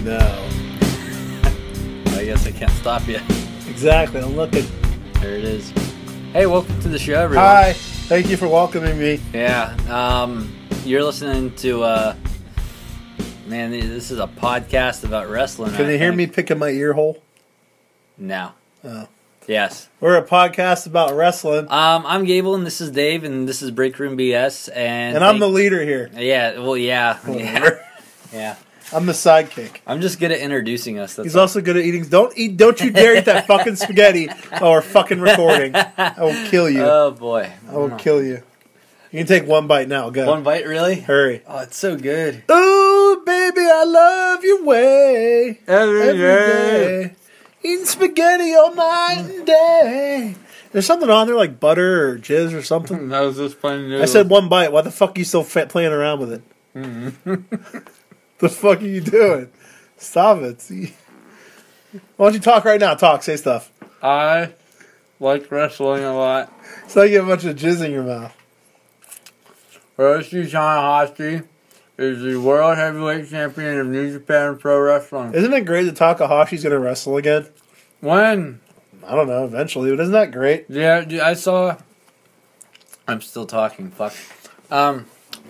No. I guess I can't stop you. Exactly. I'm looking. There it is. Hey, welcome to the show, everyone. Hi. Thank you for welcoming me. Yeah. You're listening to, man, this is a podcast about wrestling. Can you hear me picking my ear hole? No. Oh. Yes. We're a podcast about wrestling. I'm Gable, and this is Dave, and this is Breakroom BS, and I'm the leader here. Yeah. Well, yeah. Yeah. I'm the sidekick. I'm just good at introducing us. He's also good at eating. Don't you dare eat that fucking spaghetti while we're fucking recording. I will kill you. Oh boy. I will kill you. You can take one bite now. Go. One bite, really? Hurry. Oh, it's so good. Ooh, baby, I love your way. Every day. Eating spaghetti all night and day. There's something on there like butter or jizz or something. That was just funny. I said one bite. Why the fuck are you still playing around with it? Mm-hmm. The fuck are you doing? Stop it. See? Why don't you talk right now? Talk. Say stuff. I like wrestling a lot. It's like you have a bunch of jizz in your mouth. Hiroshi Tanahashi is the World Heavyweight Champion of New Japan Pro Wrestling. Isn't it great that Takahashi's going to wrestle again? When? I don't know, eventually, but isn't that great? Yeah, I saw... I'm still talking, fuck.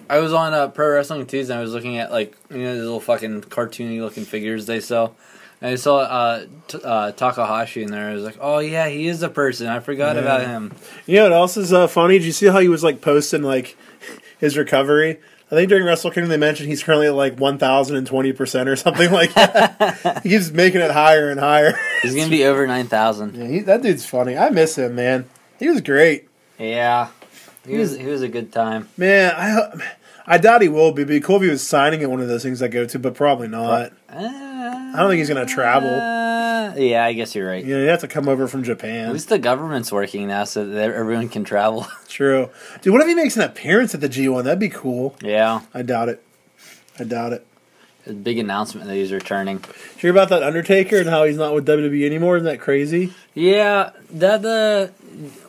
I was on Pro Wrestling Tuesday and I was looking at, like, you know, these little fucking cartoony looking figures they sell. And I saw Takahashi in there. I was like, oh yeah, he is a person. I forgot about him. You know what else is funny? Did you see how he was, like, posting, like, his recovery? I think during Wrestle Kingdom they mentioned he's currently at like 1,020% or something like that. He keeps making it higher and higher. He's going to be over 9,000. Yeah, that dude's funny. I miss him, man. He was great. Yeah. He was a good time. Man, I doubt he will be. It'd be cool if he was signing at one of those things I go to, but probably not. I don't think he's going to travel. Yeah, I guess you're right. You know, you have to come over from Japan. At least the government's working now so that everyone can travel. True. Dude, what if he makes an appearance at the G1? That'd be cool. Yeah. I doubt it. A big announcement that he's returning. Did you hear about that Undertaker and how he's not with WWE anymore? Isn't that crazy? Yeah.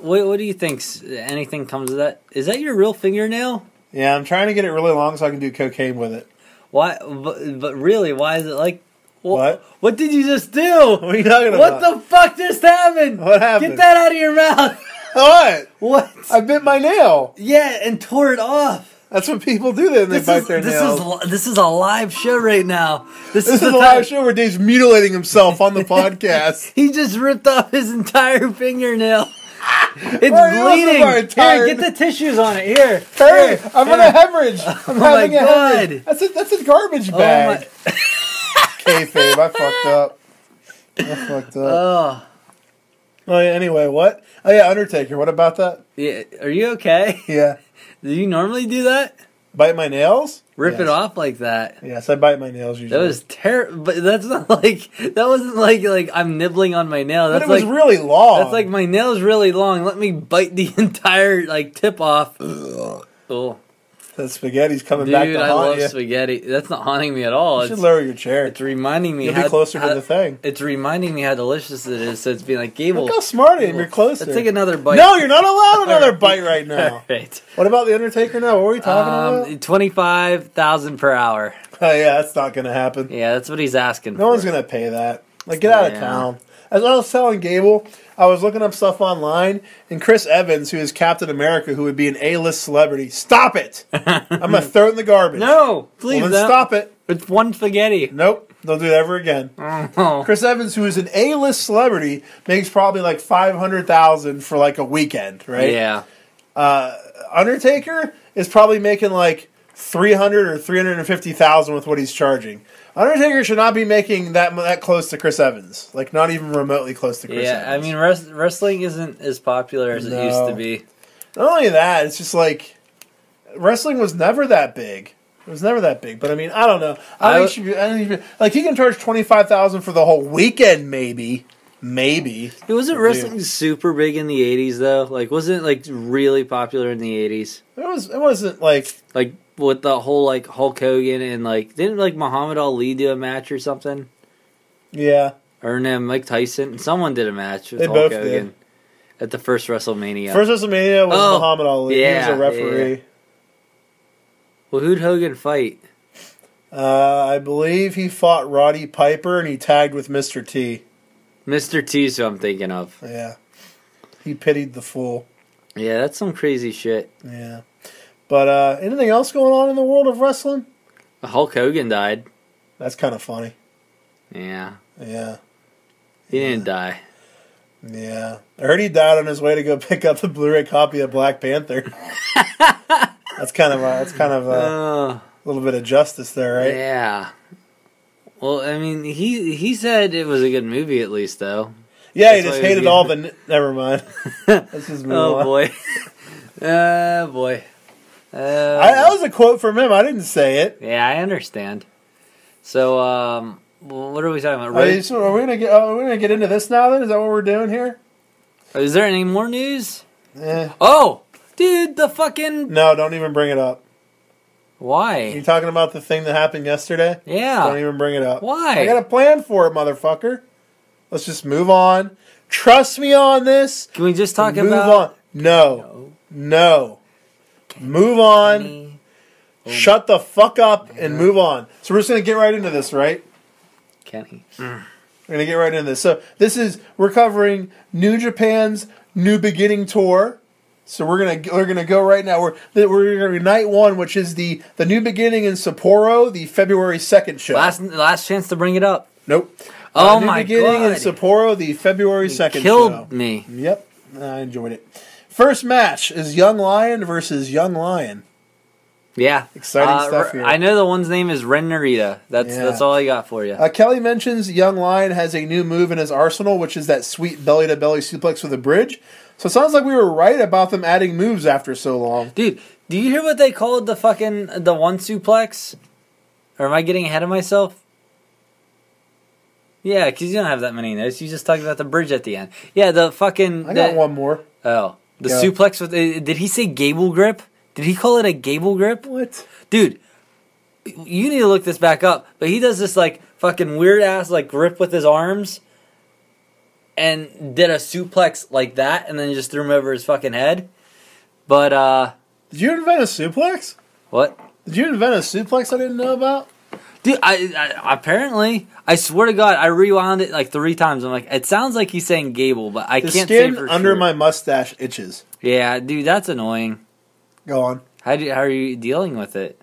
What do you think? Anything comes of that? Is that your real fingernail? Yeah, I'm trying to get it really long so I can do cocaine with it. Why? But really, why is it like... What? What did you just do? What are you talking about? What the fuck just happened? What happened? Get that out of your mouth. What? What? I bit my nail. Yeah, and tore it off. That's what people do then. They bite their nails. This is a live show right now. This is a live show where Dave's mutilating himself on the podcast. He just ripped off his entire fingernail. It's bleeding. Here, get the tissues on it. Here. Hurry. I'm going to hemorrhage. I'm having a hemorrhage. That's a garbage bag. Kayfabe, I fucked up. Oh, yeah, anyway, what? Oh, yeah, Undertaker, what about that? Yeah, are you okay? Yeah. Do you normally do that? Bite my nails? Rip it off like that? Yes, I bite my nails usually. That was terrible, but that's not like, that wasn't like I'm nibbling on my nail. That's but it was really long. That's like my nail's really long. Let me bite the entire, like, tip off. Oh. That spaghetti's coming back to haunt you. Dude, I love spaghetti. That's not haunting me at all. You should lower your chair. It's reminding me. You'll be closer to the thing. It's reminding me how delicious it is. So it's being like, Gable. Look how smart I am. You're closer. Let's take another bite. No, you're not allowed another bite right now. Right. What about the Undertaker now? What were we talking about? 25,000 per hour. Oh yeah, that's not going to happen. Yeah, that's what he's asking. No one's going to pay that. Like, get out of town. As I was telling Gable, I was looking up stuff online, and Chris Evans, who is Captain America, who would be an A-list celebrity, stop it! I'm going to throw it in the garbage. No, please well, then stop it. It's one spaghetti. Nope, don't do it ever again. Oh. Chris Evans, who is an A-list celebrity, makes probably like $500,000 for like a weekend, right? Yeah. Undertaker is probably making like $300,000 or $350,000 with what he's charging. Undertaker should not be making that close to Chris Evans. Like, not even remotely close to Chris Evans. Yeah, I mean, wrestling isn't as popular as it used to be. Not only that, it's just like, wrestling was never that big. It was never that big. But, I mean, I don't know. I think he can charge $25,000 for the whole weekend, maybe. Maybe. Wasn't wrestling super big in the 80s, though? Like, wasn't it, like, really popular in the 80s? It wasn't, like... Like, with the whole, like, Hulk Hogan and, like... Didn't, like, Muhammad Ali do a match or something? Yeah. Or no, Mike Tyson. Someone did a match with Hulk Hogan. Did. At the first WrestleMania. First WrestleMania was Muhammad Ali. Yeah, he was a referee. Yeah. Well, who'd Hogan fight? I believe he fought Roddy Piper and he tagged with Mr. T. Mr. T's who I'm thinking of. Yeah. He pitied the fool. Yeah, that's some crazy shit. Yeah. But anything else going on in the world of wrestling? Hulk Hogan died. That's kind of funny. Yeah. Yeah. He didn't die. Yeah. I heard he died on his way to go pick up the Blu-ray copy of Black Panther. That's kind of a little bit of justice there, right? Yeah. Well, I mean, he said it was a good movie at least, though. Yeah, that's he just hated all the... Never mind. Let's just move on. Boy. Boy. That was a quote from him. I didn't say it. Yeah, I understand. So, what are we talking about? Are we gonna get into this now? Then is that what we're doing here? Is there any more news? Oh, dude, the fucking... No, don't even bring it up. Why? You talking about the thing that happened yesterday? Yeah. Don't even bring it up. Why? I got a plan for it, motherfucker. Let's just move on. Trust me on this. Can we just talk about... Move on. No. Move on. Shut the fuck up and move on. So we're just going to get right into this, right? Kenny. We're going to get right into this. So we're covering New Japan's New Beginning Tour. So we're gonna go right now. We're gonna night one, which is the New Beginning in Sapporo, the February 2nd show. Last chance to bring it up. Nope. Oh my god! New Beginning in Sapporo, the February 2nd show. Killed me. Yep, I enjoyed it. First match is Young Lion versus Young Lion. Yeah, exciting stuff here. I know the one's name is Ren Narita. That's all I got for you. Kelly mentions Young Lion has a new move in his arsenal, which is that sweet belly to belly suplex with a bridge. So it sounds like we were right about them adding moves after so long. Dude, do you hear what they called the one suplex? Or am I getting ahead of myself? Yeah, because you don't have that many notes. You just talked about the bridge at the end. Yeah, I got one more. Oh. The suplex with... Did he say gable grip? Did he call it a gable grip? What? Dude, you need to look this back up. But he does this fucking weird-ass grip with his arms. And did a suplex like that, and then just threw him over his fucking head. But, Did you invent a suplex? What? Did you invent a suplex I didn't know about? Dude, I apparently, I swear to God, I rewound it 3 times. I'm like, it sounds like he's saying gable, but I can't say for sure. The skin under my mustache itches. Yeah, dude, that's annoying. Go on. How are you dealing with it?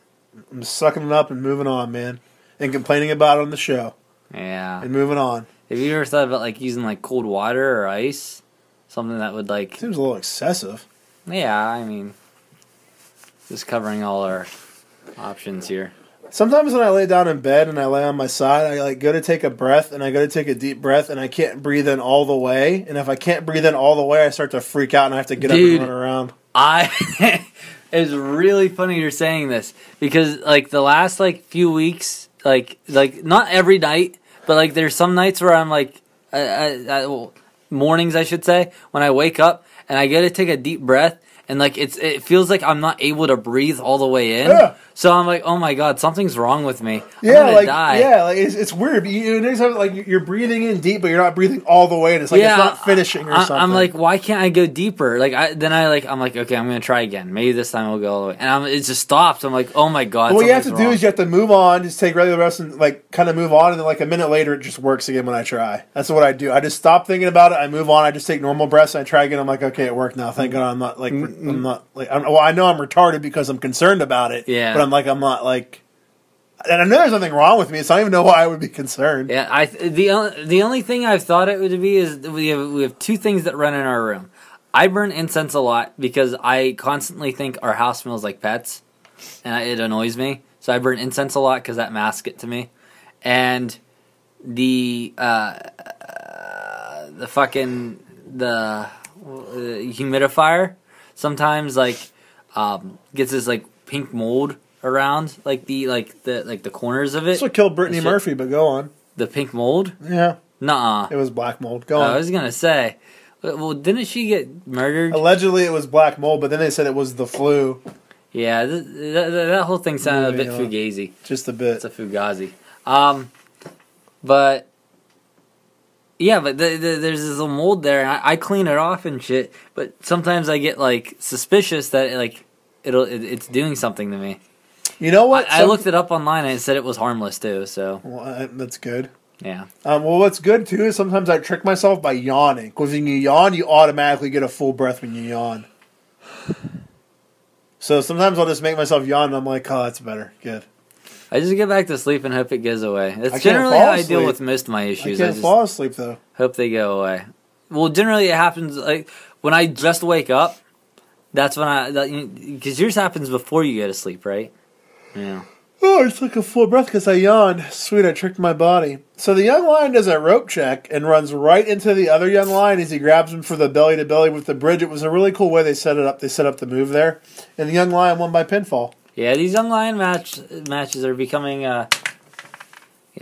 I'm sucking it up and moving on, man. And complaining about it on the show. Yeah. And moving on. Have you ever thought about using cold water or ice? Something that would Seems a little excessive. Yeah, I mean, just covering all our options here. Sometimes when I lay down in bed and I lay on my side, I go to take a breath and I go to take a deep breath and I can't breathe in all the way. And if I can't breathe in all the way, I start to freak out and I have to get up and run around. It's really funny you're saying this because the last few weeks, not every night. But there's some nights where I'm mornings I should say, when I wake up and I go to take a deep breath and it feels like I'm not able to breathe all the way in. Yeah. So I'm like, oh my god, something's wrong with me. I'm gonna die. Yeah, it's weird. You're breathing in deep, but you're not breathing all the way. And it's it's not finishing or something. I'm like, why can't I go deeper? I'm like, okay, I'm gonna try again. Maybe this time I'll go all the way. And it just stops. I'm like, oh my god. What you have to do is you have to move on, just take regular rest and kind of move on, and then a minute later it just works again when I try. That's what I do. I just stop thinking about it. I move on. I just take normal breaths. And I try again. I'm like, okay, it worked now. Thank God I'm not I know I'm retarded because I'm concerned about it. Yeah. But I'm not and I know there's nothing wrong with me, so I don't even know why I would be concerned. Yeah, the only thing I've thought it would be is we have 2 things that run in our room. I burn incense a lot because I constantly think our house smells like pets, and it annoys me. So I burn incense a lot because that masks it to me. And the humidifier sometimes gets this pink mold around the corners of it. That's what killed Brittany Murphy, but go on. The pink mold? Yeah. Nuh-uh. It was black mold. Go on. I was gonna say, well, didn't she get murdered? Allegedly it was black mold, but then they said it was the flu. Yeah, that whole thing sounded a bit fugazi. Just a bit. It's a fugazi. But yeah, but there's this little mold there, and I clean it off and shit. But sometimes I get suspicious that it's doing something to me. You know what? I looked it up online and it said it was harmless too. So that's good. Yeah. Well, what's good too is sometimes I trick myself by yawning. Because when you yawn, you automatically get a full breath when you yawn. So sometimes I'll just make myself yawn and I'm like, oh, that's better. Good. I just get back to sleep and hope it goes away. That's generally how I deal with most of my issues. I can't fall asleep though. Hope they go away. Well, generally it happens like when I just wake up. That's when because yours happens before you go to sleep, right? Yeah. Oh, I just took a full breath because I yawned. Sweet, I tricked my body. So the young lion does a rope check and runs right into the other young lion as he grabs him for the belly-to-belly with the bridge. It was a really cool way they set it up. They set up the move there. And the young lion won by pinfall. Yeah, these young lion matches are becoming... get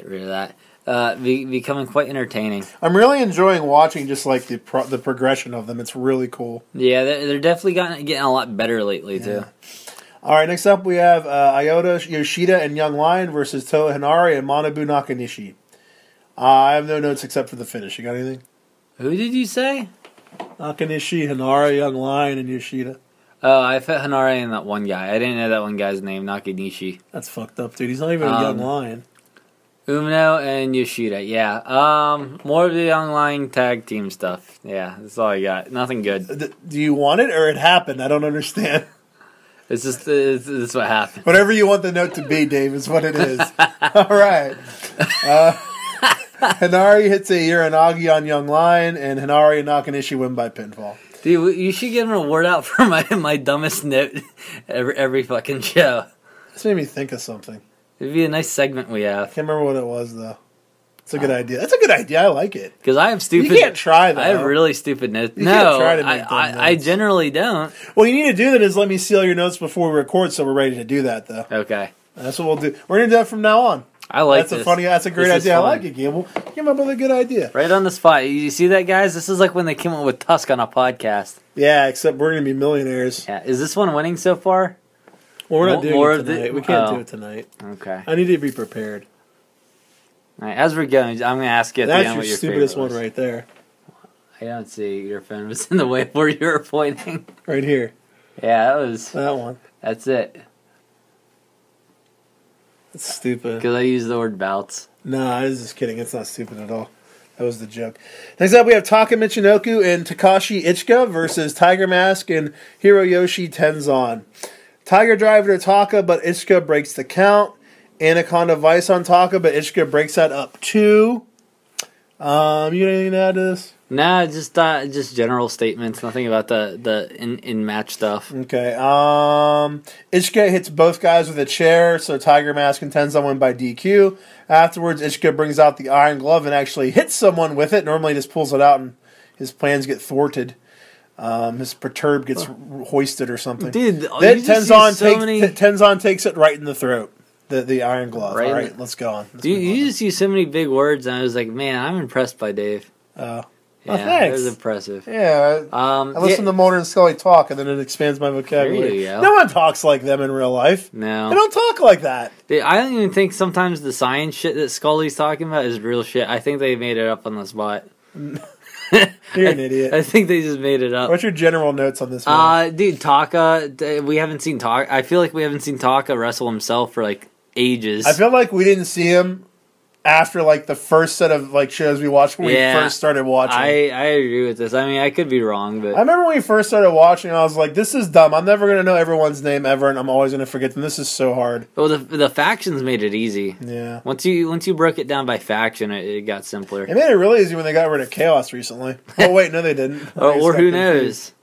rid of that. Becoming quite entertaining. I'm really enjoying watching just like the progression of them. It's really cool. Yeah, they're definitely getting a lot better lately, too. All right, next up we have Iota Yoshida and Young Lion versus Toa Hinari and Manabu Nakanishi. I have no notes except for the finish. You got anything? Who did you say? Nakanishi, Hinari, Young Lion, and Yoshida. Oh, I put Hinari in that one guy. I didn't know that one guy's name, Nakanishi. That's fucked up, dude. He's not even a Young Lion. Umino and Yoshida, yeah. More of the Young Lion tag team stuff. Yeah, that's all I got. Nothing good. Do you want it or it happened? I don't understand. It's just it's what happened. Whatever you want the note to be, Dave, is what it is. All right. Hinari hits a Uranagi on Young Lion, and Hinari and Nakanishi win by pinfall. Dude, you should give him an award out for my dumbest note every fucking show. This made me think of something. It'd be a nice segment we have. I can't remember what it was, though. It's a good idea. That's a good idea. I like it. Because I have stupid... You can't try that. I have really stupid notes. You can't try to make I generally don't. What you need to do then is let me see all your notes before we record so we're ready to do that, though. Okay. That's what we'll do. We're going to do that from now on. I like this. That's a great idea. I like it, Gable. You came up with a good idea. Right on the spot. You see that, guys? This is like when they came up with Tusk on a podcast. Yeah, except we're going to be millionaires. Yeah. Is this one winning so far? Well, we're not doing it tonight. We can't do it tonight. Okay. I need to be prepared. All right, as we're going, I'm going to ask you at the end what your stupidest one right there. I don't see your phone was in the way where you were pointing. Right here. Yeah, that was... That one. That's it. That's stupid. Because I used the word bouts. No, I was just kidding. It's not stupid at all. That was the joke. Next up, we have Taka Michinoku and Takashi Ichika versus Tiger Mask and Hiroyoshi Tenzan. Tiger driver to Taka, but Ichika breaks the count. Anaconda Vice on Taka, but Ichika breaks that up too. You got anything to add to this? Nah, just general statements. Nothing about the in match stuff. Okay. Ichika hits both guys with a chair, so Tiger Mask and Tenzan win by DQ. Afterwards, Ichika brings out the Iron Glove and actually hits someone with it. Normally, he just pulls it out and his plans get thwarted. His perturb gets hoisted or something. Dude, then Tenzan takes it right in the throat. The Iron Glove. Right. All right, let's go on. You just use so many big words, and I was like, man, I'm impressed by Dave. Oh. Yeah, thanks. That was impressive. Yeah. I listen to Mulder and Scully talk, and then it expands my vocabulary. There you go. No one talks like them in real life. No. They don't talk like that. I don't even think sometimes the science shit that Scully's talking about is real shit. I think they made it up on the spot. You're an idiot. I think they just made it up. What's your general notes on this one? Dude, Taka, we haven't seen Taka. I feel like we haven't seen Taka wrestle himself for like ages. I feel like we didn't see him after like the first set of like shows we watched when we first started watching. I agree with this. I mean, I could be wrong, but I remember when we first started watching, I was like, "This is dumb. I'm never gonna know everyone's name ever, and I'm always gonna forget them. This is so hard." Well, the factions made it easy. Yeah. Once you broke it down by faction, it got simpler. It made it really easy when they got rid of Chaos recently. Oh wait, no, they didn't. Or who knows?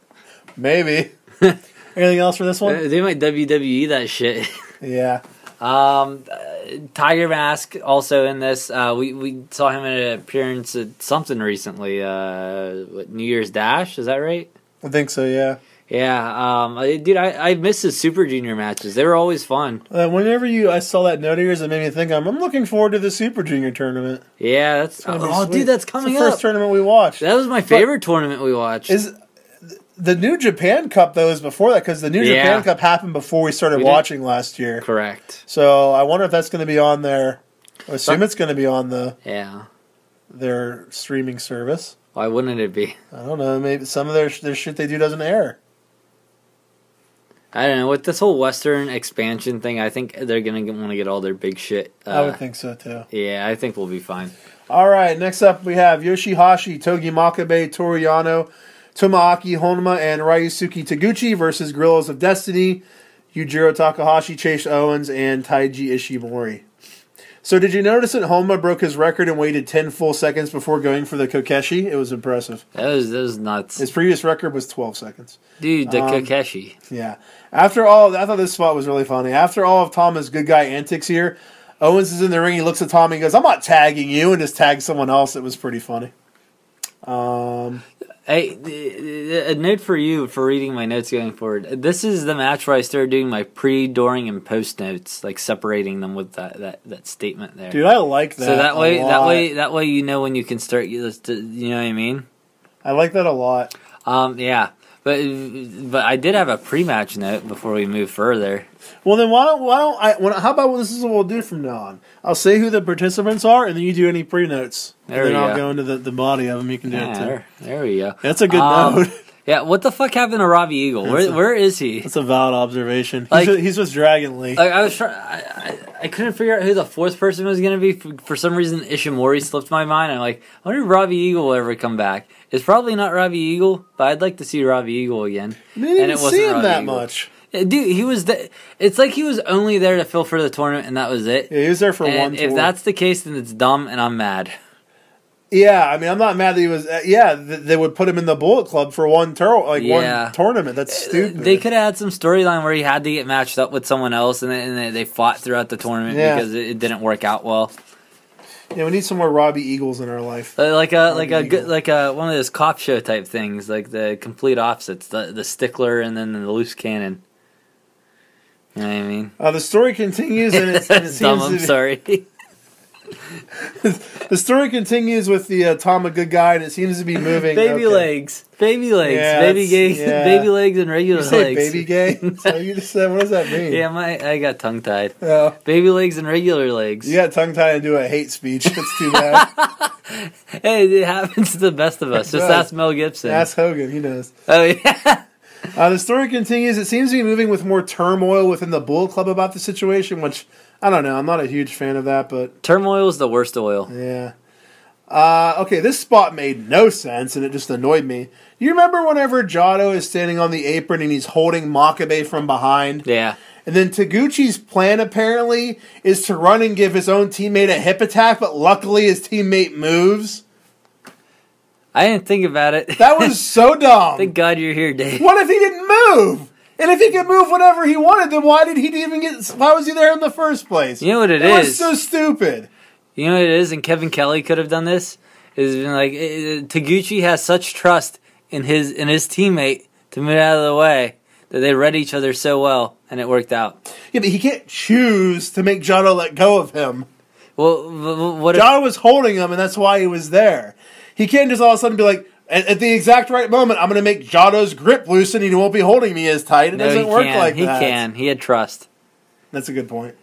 Maybe. Anything else for this one? They might WWE that shit. Yeah. Tiger Mask also in this. We saw him in an appearance at something recently. New Year's Dash, is that right? I think so. Yeah. Yeah. Dude, I miss his Super Junior matches. They were always fun. Whenever I saw that note of yours, it made me think I'm looking forward to the Super Junior tournament. Yeah, that's dude, that's coming up. It's the first tournament we watched. That was my favorite tournament we watched. The New Japan Cup, though, is before that, because the New Japan Cup happened before we started watching last year. Correct. So I wonder if that's going to be on there. I assume it's going to be on their streaming service. Why wouldn't it be? I don't know. Maybe some of their shit they do doesn't air. I don't know, with this whole Western expansion thing, I think they're going to want to get all their big shit. I would think so, too. Yeah, I think we'll be fine. All right, next up we have Yoshihashi, Togi Makabe, Toru Yano, Tomoaki Honma, and Ryusuke Taguchi versus Gorillas of Destiny, Yujiro Takahashi, Chase Owens, and Taiji Ishimori. So did you notice that Honma broke his record and waited 10 full seconds before going for the Kokeshi? It was impressive. That was nuts. His previous record was 12 seconds. Dude, the Kokeshi. Yeah. After all, I thought this spot was really funny. After all of Tama's good guy antics here, Owens is in the ring. He looks at Tommy and goes, "I'm not tagging you," and just tags someone else. It was pretty funny. Hey, a note for you for reading my notes going forward. This is the match where I started doing my pre, during, and post notes, like separating them with that statement there. Dude, I like that. So that way, you know when you can start. You know what I mean? I like that a lot. Yeah. But I did have a pre-match note before we move further. Well, then how about this is what we'll do from now on? I'll say who the participants are, and then you do any pre-notes. There and then we I'll go. go into the body of them. You can do it too. There we go. That's a good note. Yeah, what the fuck happened to Robbie Eagle? Where is he? That's a valid observation. Like, he's with Dragon Lee. Like, I couldn't figure out who the fourth person was going to be. For some reason, Ishimori slipped my mind. I'm like, I wonder if Robbie Eagle will ever come back. It's probably not Robbie Eagle, but I'd like to see Robbie Eagle again. I didn't even see him that much. Dude, he was. It's like he was only there to fill for the tournament, and that was it. Yeah, he was there for one tour. If that's the case, then it's dumb, and I'm mad. Yeah, I mean, I'm not mad that he was. They would put him in the Bullet Club for one tournament. That's stupid. They could have had some storyline where he had to get matched up with someone else, and they fought throughout the tournament because it didn't work out well. Yeah, we need some more Robbie Eagles in our life. Like a one of those cop show type things, like the complete opposites, the stickler and then the loose cannon. You know what I mean? The story continues, and it seems dumb. I'm sorry. The story continues with the Tama good guy, and it seems to be moving. Baby legs, baby yeah, baby legs, and regular you say legs. Baby gay? So you just said, what does that mean? Yeah, I got tongue tied. Oh. Baby legs and regular legs. You got tongue tied and do a hate speech. That's too bad. Hey, it happens to the best of us. Just ask Mel Gibson. Ask Hogan. He knows. Oh yeah. The story continues. It seems to be moving with more turmoil within the Bullet Club about the situation, which I don't know. I'm not a huge fan of that, but turmoil is the worst oil. Yeah. Okay, this spot made no sense, and it just annoyed me. You remember whenever Jado is standing on the apron and he's holding Makabe from behind? Yeah. And then Taguchi's plan, apparently, is to run and give his own teammate a hip attack, but luckily his teammate moves. I didn't think about it. That was so dumb. Thank God you're here, Dave. What if he didn't move? And if he could move whenever he wanted, then why was he there in the first place? You know what it is? It was so stupid. You know what it is? And Kevin Kelly could have done this. Is been like Taguchi has such trust in his teammate to move out of the way that they read each other so well, and it worked out. Yeah, but he can't choose to make Jado let go of him. Well, what if Jado was holding him, and that's why he was there. He can't just all of a sudden be like, at the exact right moment, I'm going to make Jado's grip loosen and he won't be holding me as tight. It doesn't work like that. He can. He had trust. That's a good point.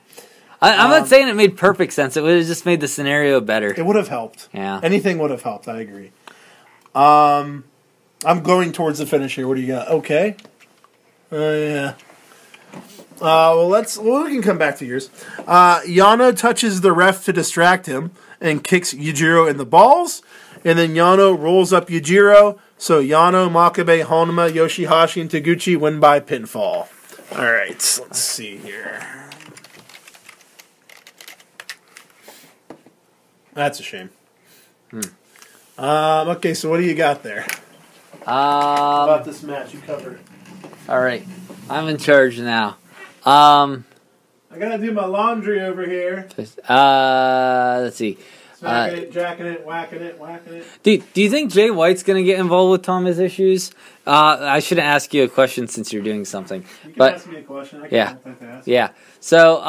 I'm not saying it made perfect sense. It would have just made the scenario better. It would have helped. Yeah. Anything would have helped. I agree. I'm going towards the finish here. What do you got? Okay. Yeah. We can come back to yours. Yano touches the ref to distract him and kicks Yujiro in the balls. And then Yano rolls up Yujiro. So Yano, Makabe, Honma, Yoshihashi, and Taguchi win by pinfall. All right, let's see here. That's a shame. Okay, so what do you got there? About this match, you covered. All right, I'm in charge now. I gotta do my laundry over here. Let's see. Smacking it, jacking it, whacking it. Do you think Jay White's going to get involved with Thomas' issues? I shouldn't ask you a question since you're doing something. You can ask me a question. I can multitask. Yeah. So,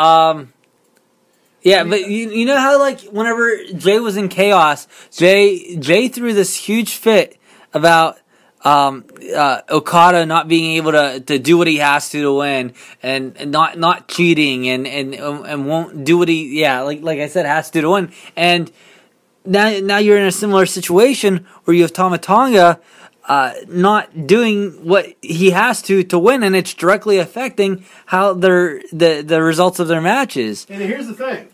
but you know how, like, whenever Jay was in Chaos, Jay threw this huge fit about Okada not being able to do what he has to win and not cheating and won't do what he like I said has to win. And now you're in a similar situation where you have Tama Tonga not doing what he has to win, and it's directly affecting how the results of their matches. And here's the thing.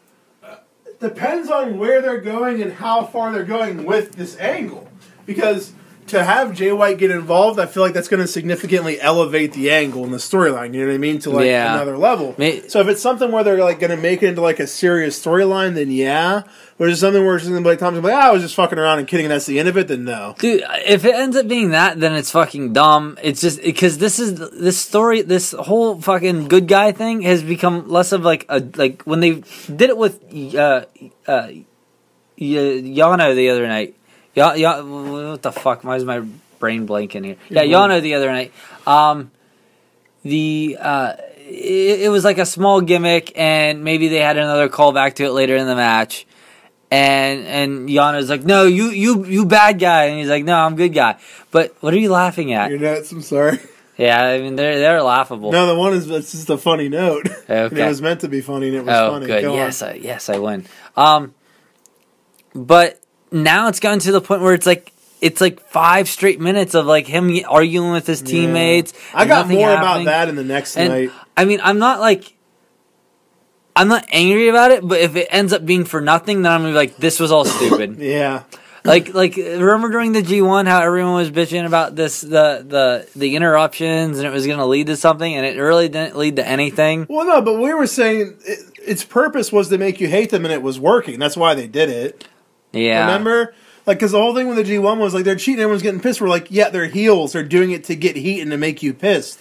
It depends on where they're going and how far they're going with this angle. Because to have Jay White get involved, I feel like that's going to significantly elevate the angle in the storyline. You know what I mean? To another level. So if it's something where they're like going to make it into like a serious storyline, then yeah. Or is it something where it's going to be like Tom's like, I was just fucking around and kidding, and that's the end of it. Then no, dude. If it ends up being that, then it's fucking dumb. It's just because this whole fucking good guy thing has become less of like when they did it with Yano the other night. What the fuck? Why is my brain blanking here? Yeah, Yano the other night. It was like a small gimmick, and maybe they had another callback to it later in the match. And Yano's like, no, you bad guy, and he's like, no, I'm good guy. But what are you laughing at? You're nuts. I'm sorry. Yeah, I mean they're laughable. No, the one is it's just a funny note. Okay. It was meant to be funny, and it was funny. Good. Yes, I win. But now it's gotten to the point where it's like 5 straight minutes of like him arguing with his teammates. I got more about that in the next night. I mean, I'm not angry about it, but if it ends up being for nothing, then I'm gonna be like, this was all stupid. Yeah. Like remember during the G1 how everyone was bitching about this the interruptions and it was gonna lead to something, and it really didn't lead to anything. Well, no, but we were saying its purpose was to make you hate them, and it was working. That's why they did it. Yeah. Remember? Like, because the whole thing with the G1 was like they're cheating, everyone's getting pissed. We're like, yeah, they're heels. They're doing it to get heat and to make you pissed.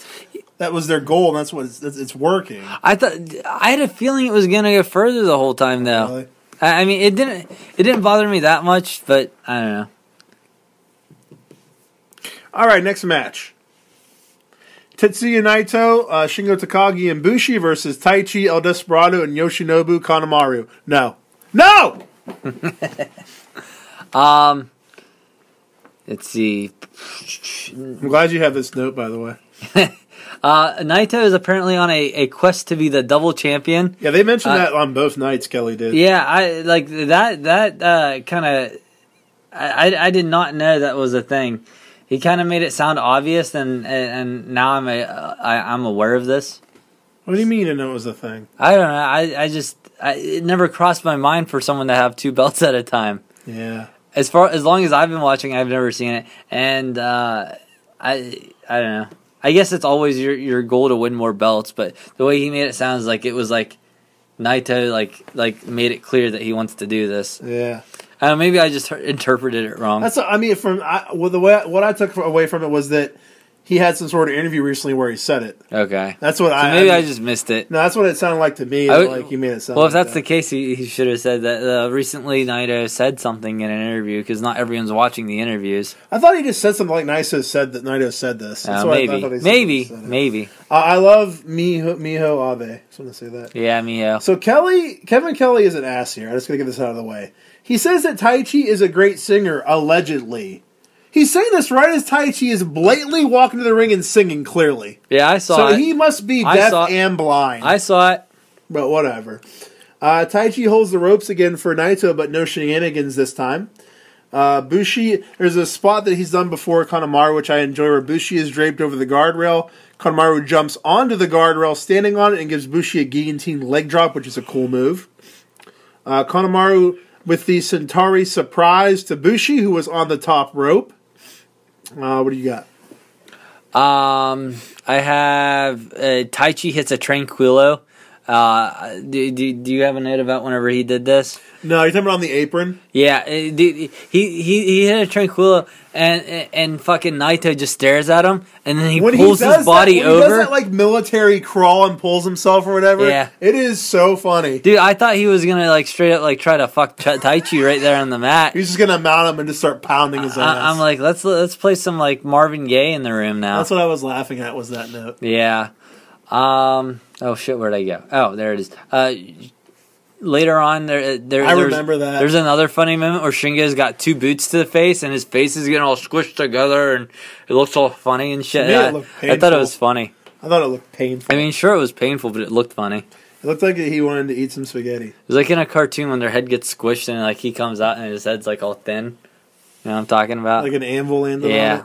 That was their goal, and that's what it's working. I had a feeling it was gonna go further the whole time, though. Really? I mean, it didn't bother me that much, but I don't know. All right, next match: Tetsuya Naito, Shingo Takagi, and Bushi versus Taichi, El Desperado, and Yoshinobu Kanemaru. No. Let's see. I'm glad you have this note, by the way. Naito is apparently on a quest to be the double champion. Yeah, they mentioned that on both nights. Kelly did. Yeah, I like that kind of. I did not know that was a thing. He kind of made it sound obvious, and now I'm aware of this. What do you mean? I know it was a thing. I don't know. It never crossed my mind for someone to have 2 belts at a time. Yeah. As long as I've been watching, I've never seen it, and I don't know. I guess it's always your goal to win more belts, but the way he made it sounds like it was like Naito like made it clear that he wants to do this. Yeah. I don't know, maybe I just interpreted it wrong. What I took away from it was that he had some sort of interview recently where he said it. Okay. That's what I just missed it. No, that's what it sounded like to me. Like he made it sound. Well, if that's the case, he should have said that. Recently, Naito said something in an interview because not everyone's watching the interviews. I thought he just said something like Naito said this. That's Maybe. I love Miho Abe. I just want to say that. Yeah, Miho. So Kevin Kelly is an ass here. I'm just gonna get this out of the way. He says that Taichi is a great singer, allegedly. He's saying this right as Taichi is blatantly walking to the ring and singing clearly. Yeah, I saw it. So he must be deaf and blind. I saw it. But whatever. Taichi holds the ropes again for Naito, but no shenanigans this time. Bushi, there's a spot that he's done before Kanemaru, which I enjoy, where Bushi is draped over the guardrail. Kanemaru jumps onto the guardrail, standing on it, and gives Bushi a guillotine leg drop, which is a cool move. Kanemaru with the Centauri surprise to Bushi, who was on the top rope. What do you got? I have Taichi hits a Tranquilo. Do you have a note about whenever he did this? No, you're talking about on the apron? Yeah, he hit a Tranquilo, and fucking Naito just stares at him, and then he pulls his body over. He does that, like, military crawl and pulls himself or whatever. Yeah. It is so funny. Dude, I thought he was going to, like, straight up, like, try to fuck Taichi right there on the mat. He's just going to mount him and just start pounding his ass. I'm like, let's play some, like, Marvin Gaye in the room now. That's what I was laughing at, was that note. Yeah. Oh, shit, where'd I go? Oh, there it is. Later on, I remember that. There's another funny moment where Shingo's got 2 boots to the face, and his face is getting all squished together, and it looks all funny and shit. I thought it was funny. I thought it looked painful. I mean, sure, it was painful, but it looked funny. It looked like he wanted to eat some spaghetti. It was like in a cartoon when their head gets squished, and like he comes out, and his head's like all thin. You know what I'm talking about? Like an anvil landed yeah.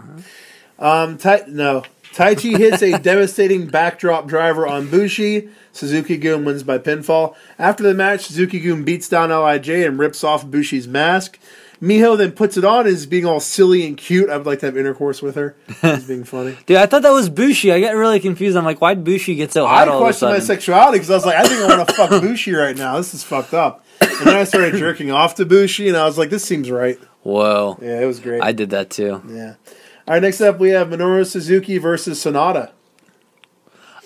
on it? Taichi hits a devastating backdrop driver on Bushi. Suzuki-gun wins by pinfall. After the match, Suzuki-gun beats down LIJ and rips off Bushi's mask. Miho then puts it on and is being all silly and cute. I would like to have intercourse with her. She's being funny. Dude, I thought that was Bushi. I got really confused. I'm like, why'd Bushi get so hot all of a sudden? I questioned my sexuality because I was like, I think I want to fuck Bushi right now. This is fucked up. And then I started jerking off to Bushi, and I was like, this seems right. Whoa. Yeah, it was great. I did that too. Yeah. All right, next up we have Minoru Suzuki versus Sanada.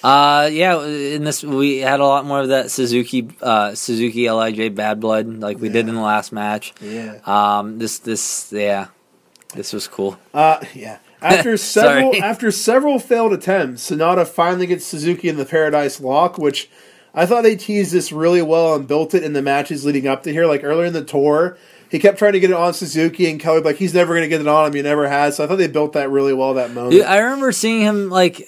Yeah, in this we had a lot more of that Suzuki LIJ bad blood like we did in the last match. Yeah. This was cool. Yeah. After several failed attempts, Sanada finally gets Suzuki in the Paradise Lock, which I thought they teased this really well and built it in the matches leading up to here. Like earlier in the tour, he kept trying to get it on Suzuki, and Kelly like, he's never going to get it on him. He never has. So I thought they built that really well that moment. Dude, I remember seeing him like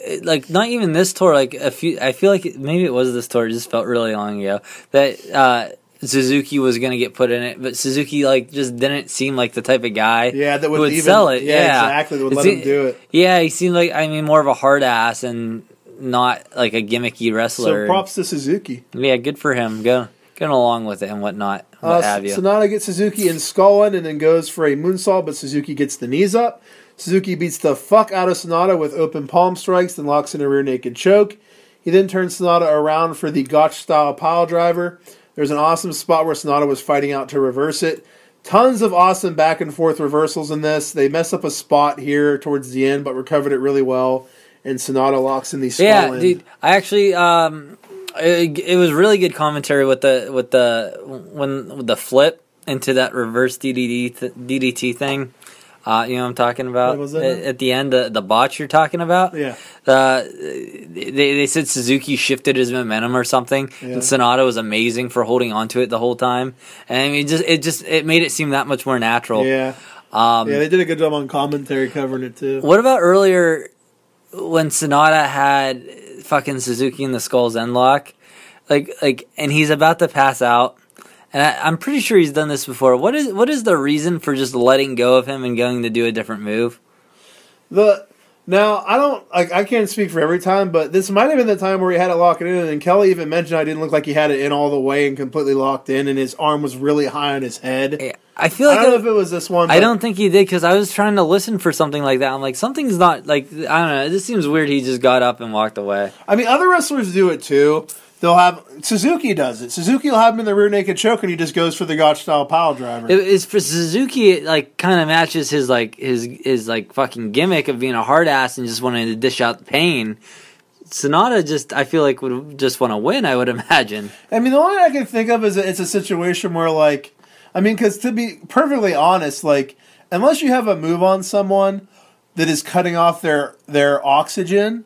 not even this tour. Like I feel like maybe it was this tour. It just felt really long ago that Suzuki was going to get put in it, but Suzuki like just didn't seem like the type of guy that would sell it. Yeah, exactly. That would let him do it. Yeah, he seemed like more of a hard ass and not like a gimmicky wrestler. So props to Suzuki. Yeah, good for him. Going along with it and whatnot. What have you. Sanada gets Suzuki in Skullin and then goes for a moonsault, but Suzuki gets the knees up. Suzuki beats the fuck out of Sanada with open palm strikes, then locks in a rear naked choke. He then turns Sanada around for the Gotch-style pile driver. There's an awesome spot where Sanada was fighting out to reverse it. Tons of awesome back and forth reversals in this. They mess up a spot here towards the end, but recovered it really well. And Sanada locks in the skull end. Yeah, dude. I actually, it was really good commentary with the flip into that reverse DDT thing. You know what I'm talking about? What was that? At the end, the botch you're talking about? Yeah. They said Suzuki shifted his momentum or something, and Sanada was amazing for holding on to it the whole time. And I mean, it made it seem that much more natural. Yeah. They did a good job on commentary covering it too. What about earlier when Sanada had fucking Suzuki in the Skull's End lock? Like, and he's about to pass out. And I'm pretty sure he's done this before. What is the reason for just letting go of him and going to do a different move? Now, I can't speak for every time, but this might have been the time where he had it locked in, and Kelly even mentioned I didn't look like he had it in all the way and completely locked in, and his arm was really high on his head. I feel like I don't know if it was this one. But I don't think he did, because I was trying to listen for something like that. I'm like, something's not, like, I don't know, it just seems weird he just got up and walked away. I mean, other wrestlers do it too. Suzuki does it. Suzuki will have him in the rear naked choke, and he just goes for the Gotch style pile driver. It's for Suzuki. It like kind of matches his fucking gimmick of being a hard ass and just wanting to dish out the pain. Sanada I feel like would just want to win. I would imagine. I mean, the only thing I can think of is it's a situation where because to be perfectly honest, unless you have a move on someone that is cutting off their oxygen,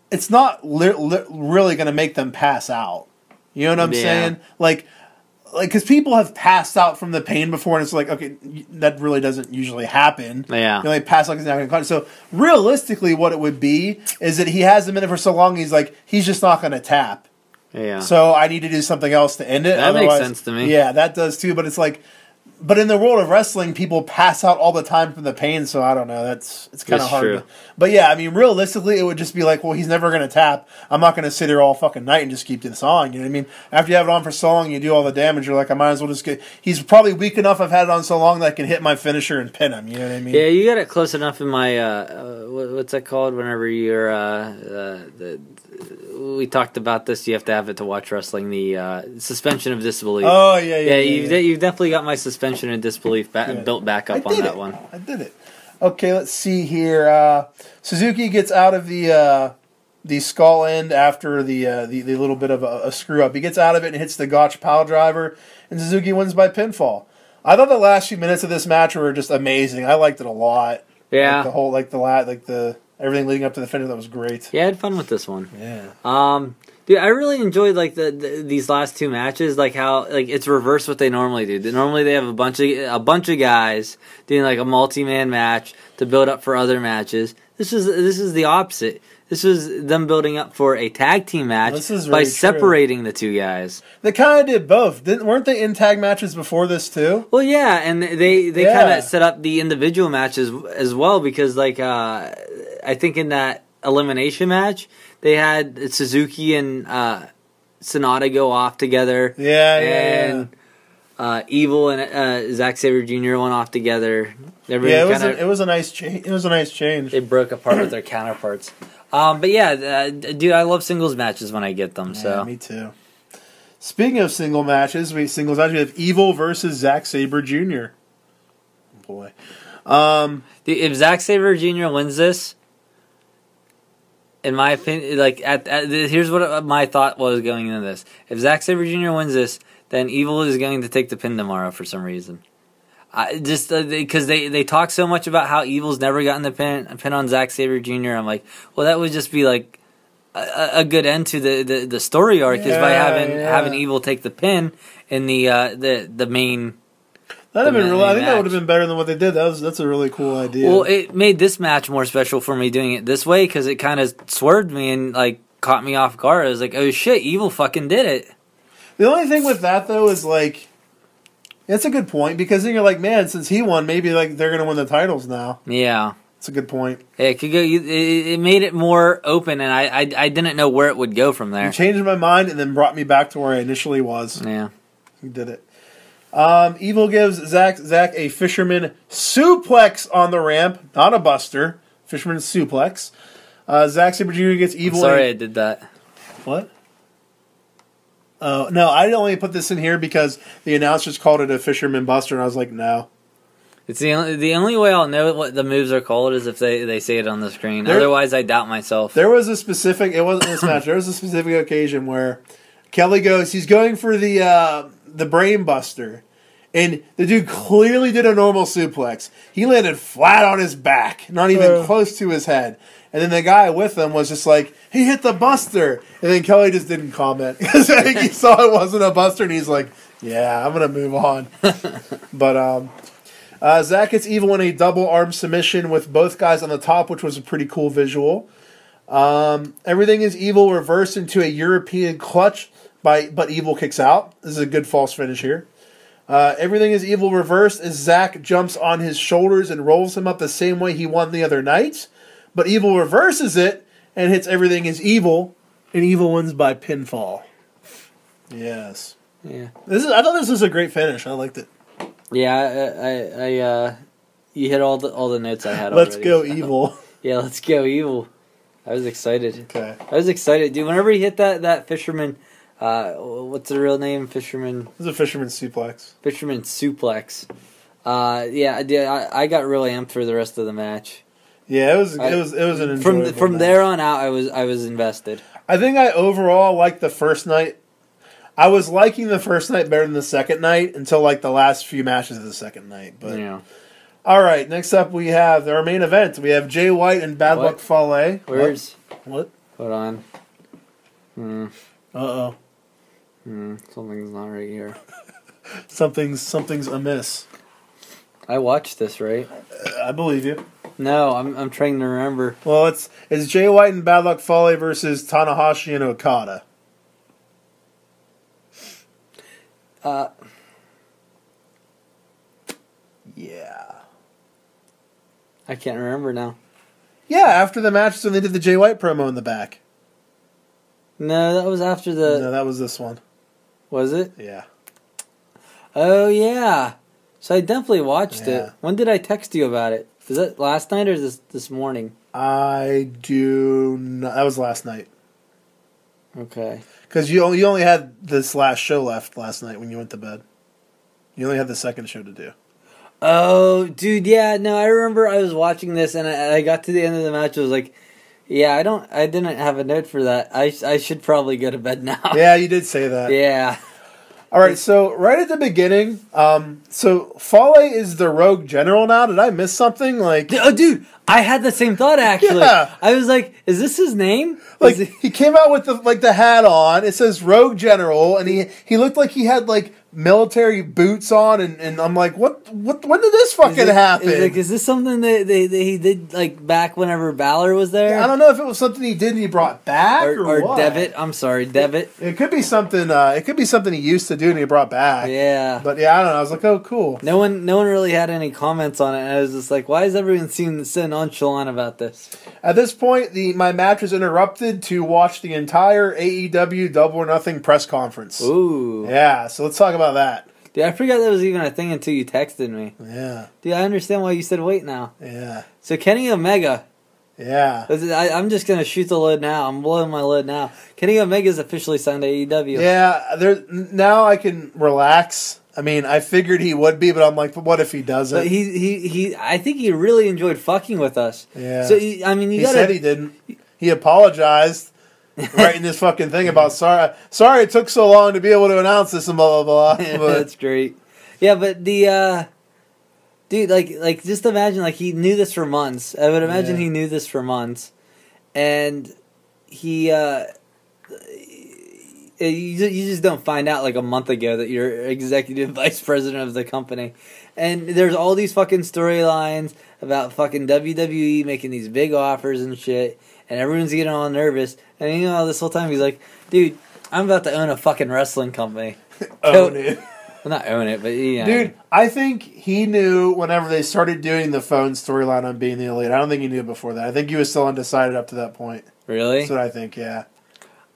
it's not really going to make them pass out. You know what I'm saying? Because people have passed out from the pain before, and it's like, okay, that really doesn't usually happen. Yeah. You pass out because they're not going to. So realistically, what it would be is that he has him in it for so long, he's just not going to tap. Yeah. So I need to do something else to end it. That makes sense to me. Yeah, that does too. But it's but in the world of wrestling, people pass out all the time from the pain, so I don't know. It's kind of hard. True. But yeah, I mean, realistically, it would just be well, he's never going to tap. I'm not going to sit here all fucking night and just keep this on. You know what I mean? After you have it on for so long, you do all the damage. You're like, I might as well just get. He's probably weak enough. I've had it on so long that I can hit my finisher and pin him. You know what I mean? Yeah, you got it close enough in my what's that called? Whenever you're we talked about this. You have to have it to watch wrestling. The suspension of disbelief. Oh yeah. You've definitely got my suspension of disbelief built back up on that one. I did it. Okay, let's see here. Suzuki gets out of the skull end after the little bit of a screw up. He gets out of it and hits the Gotch pile driver, and Suzuki wins by pinfall. I thought the last few minutes of this match were just amazing. I liked it a lot. Yeah, the whole everything leading up to the finish. That was great. Yeah, I had fun with this one. Yeah. Dude, I really enjoyed these last two matches, how it's reverse what they normally do. Normally they have a bunch of guys doing a multi-man match to build up for other matches. This is the opposite. This was them building up for a tag team match by separating the two guys. They kind of did both. Weren't they in tag matches before this too? Well, yeah, and they kind of set up the individual matches as well because, like, I think in that elimination match, they had Suzuki and Sanada go off together. Yeah. Evil and Zach Sabre Jr. went off together. It was a nice change. It was a nice change. They broke apart with their counterparts. But yeah, dude, I love singles matches when I get them. So me too. Speaking of singles matches, we have Evil versus Zach Sabre Jr. Oh boy, dude, if Zach Sabre Jr. wins this, in my opinion, like here's what my thought was going into this: if Zach Sabre Jr. wins this, then Evil is going to take the pin tomorrow for some reason. Just because they talk so much about how Evil's never gotten the pin on Zack Sabre Jr. I'm like, well, that would just be like a good end to the story arc is by having Evil take the pin in the main. That'd have been real. I think that would have been better than what they did. That's a really cool idea. Well, it made this match more special for me doing it this way because it kind of swerved me and like caught me off guard. I was like, oh shit, Evil fucking did it. The only thing with that though is like. That's a good point because then you're like, man, since he won, maybe like they're gonna win the titles now. Yeah, it's a good point. It could go. It made it more open, and I didn't know where it would go from there. You changed my mind and then brought me back to where I initially was. Yeah, you did it. Evil gives Zach a fisherman suplex on the ramp, not a buster. Fisherman suplex. Zack Sabre Jr. gets Evil. I did that. What? No, I only put this in here because the announcers called it a Fisherman Buster, and I was like, no. It's the only way I'll know what the moves are called is if they say it on the screen. Otherwise, I doubt myself. There was a specific, it wasn't this match, there was a specific occasion where Kelly he's going for the Brain Buster, and the dude clearly did a normal suplex. He landed flat on his back, not even close to his head. And then the guy with him was just like, he hit the Buster. And then Kelly just didn't comment. Because I think he saw it wasn't a Buster, and he's like, yeah, I'm going to move on. But Zach gets Evil in a double arm submission with both guys on the top, which was a pretty cool visual. Everything is Evil reversed into a European clutch, but Evil kicks out. This is a good false finish here. Everything is Evil reversed as Zach jumps on his shoulders and rolls him up the same way he won the other night. But Evil reverses it and hits Everything is Evil, and Evil wins by pinfall. Yes. Yeah. I thought this was a great finish. I liked it. Yeah, you hit all the notes I had. Let's go Evil. Yeah, let's go Evil. I was excited. Okay. I was excited, dude. Whenever he hit that fisherman, what's the real name? Fisherman. This is a fisherman suplex. Fisherman suplex. Yeah, I got really amped for the rest of the match. Yeah, it was an enjoyable from match. there on out. I was invested. I think I overall liked the first night. I was liking the first night better than the second night until like the last few matches of the second night. But yeah. All right, next up we have our main event. We have Jay White and Bad Luck Fale. Where's what? Hold on. Uh-oh. Something's not right here. Something's amiss. I watched this, right? I believe you. No, I'm trying to remember. Well, it's Jay White and Bad Luck Fale versus Tanahashi and Okada. Yeah. I can't remember now. Yeah, after the match, when they did the Jay White promo in the back. No, that was after the... No, that was this one. Was it? Yeah. Oh, yeah. So I definitely watched it. When did I text you about it? Was that last night or this morning? I do not... That was last night. Okay. Because you only had this last show left last night when you went to bed. You only had the second show to do. Oh, dude, yeah. No, I remember I was watching this and I got to the end of the match. I was like, yeah, I didn't have a note for that. I should probably go to bed now. Yeah, you did say that. Yeah. All right, so right at the beginning, so Fale is the Rogue General now. Did I miss something? Like, oh, dude, I had the same thought actually. Yeah. I was like, "Is this his name?" He came out with the hat on. It says Rogue General, and he looked like he had like military boots on, and I'm like, what? When did this fucking happen? Is this something that he did like back whenever Balor was there? Yeah, I don't know if it was something he did and he brought back or what. Devitt. I'm sorry, Devitt. It could be something. It could be something he used to do and he brought back. Yeah, but yeah, I don't know. I was like, oh, cool. No one really had any comments on it. And I was just like, why is everyone seeming so nonchalant about this? At this point, my match was interrupted to watch the entire AEW Double or Nothing press conference. Ooh, yeah. So let's talk about that. Dude, I forgot that was even a thing until you texted me. Yeah. Dude, I understand why you said wait now. Yeah. So Kenny Omega. Yeah. I'm just going to shoot the lid now. I'm blowing my lid now. Kenny Omega's officially signed to AEW. Yeah. Now I can relax. I mean, I figured he would be, but I'm like, but what if he doesn't? But I think he really enjoyed fucking with us. Yeah. So, he said he didn't. He apologized. Writing this fucking thing about sorry it took so long to be able to announce this and blah blah blah. But that's great. Yeah, but the dude, like just imagine like he knew this for months. I would imagine he knew this for months, and he you just don't find out like a month ago that you're executive vice president of the company, and there's all these fucking storylines about fucking WWE making these big offers and shit. And everyone's getting all nervous. And this whole time he's like, dude, I'm about to own a fucking wrestling company. Own it. Well, not own it, but Dude, I think he knew whenever they started doing the phone storyline on Being the Elite. I don't think he knew before that. I think he was still undecided up to that point. Really? That's what I think, yeah.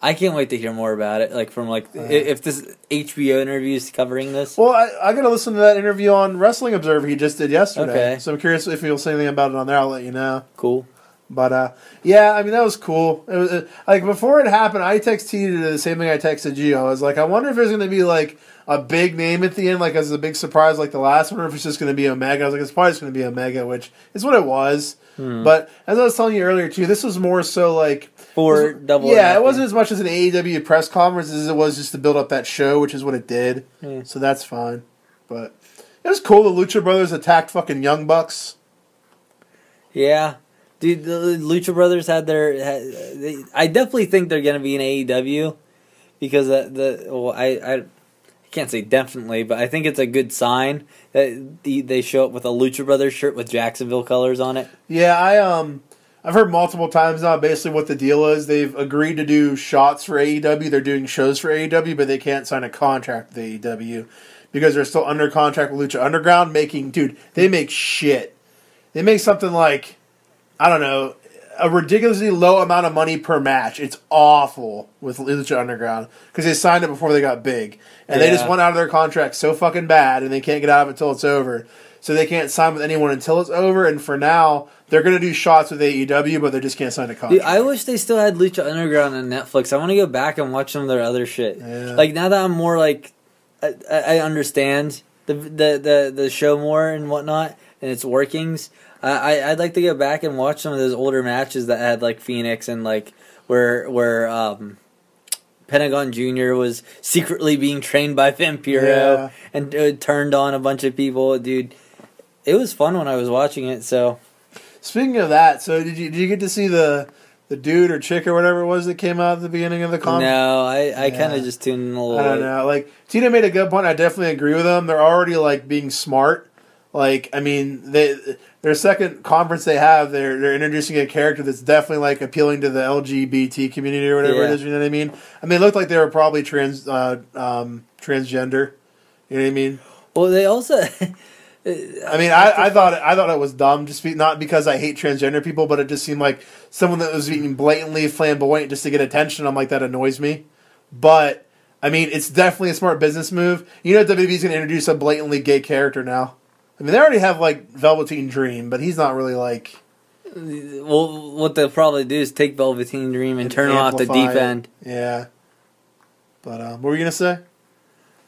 I can't wait to hear more about it. Like, from, if this HBO interview is covering this. Well, I got to listen to that interview on Wrestling Observer he just did yesterday. Okay. So I'm curious if he'll say anything about it on there. I'll let you know. Cool. But, yeah, I mean, that was cool. It was, like, before it happened, I texted you the same thing I texted you. I was like, I wonder if there's going to be, like, a big name at the end, like, as a big surprise like the last one, or if it's just going to be Omega. I was like, it's probably just going to be Omega, which is what it was. But, as I was telling you earlier, too, this was more so, like... For double. Yeah, it wasn't as much as an AEW press conference as it was just to build up that show, which is what it did. Yeah. So that's fine. But, it was cool. The Lucha Brothers attacked fucking Young Bucks. Yeah. Dude, the Lucha Brothers had I definitely think they're going to be in AEW because I can't say definitely, but I think it's a good sign that they show up with a Lucha Brothers shirt with Jacksonville colors on it. Yeah, I've heard multiple times now basically what the deal is. They've agreed to do shots for AEW. They're doing shows for AEW, but they can't sign a contract with AEW because they're still under contract with Lucha Underground they make shit. They make something like, I don't know, a ridiculously low amount of money per match. It's awful with Lucha Underground because they signed it before they got big. And they just went out of their contract so fucking bad and they can't get out of it until it's over. So they can't sign with anyone until it's over. And for now, they're going to do shots with AEW, but they just can't sign a contract. Dude, I wish they still had Lucha Underground on Netflix. I want to go back and watch some of their other shit. Yeah. Like, now that I'm more like... I understand the show more and whatnot and its workings... I'd like to go back and watch some of those older matches that had like Phoenix and like where Pentagon Jr. was secretly being trained by Vampiro and turned on a bunch of people. Dude, it was fun when I was watching it. So, speaking of that, so did you get to see the dude or chick or whatever it was that came out at the beginning of the comic? No, I kind of just tuned in a little. I don't know. Like Tina made a good point. I definitely agree with them. They're already like being smart. Like, I mean, their second conference they have, they're introducing a character that's definitely like appealing to the LGBT community or whatever it is. You know what I mean? I mean, it looked like they were probably transgender. You know what I mean? Well, they also. I mean, I thought it was dumb, not because I hate transgender people, but it just seemed like someone that was being blatantly flamboyant just to get attention. I'm like, that annoys me. But I mean, it's definitely a smart business move. You know, WWE's going to introduce a blatantly gay character now. I mean, they already have, like, Velveteen Dream, but he's not really, like... Well, what they'll probably do is take Velveteen Dream and turn him off the deep end. Yeah. But, what were you going to say?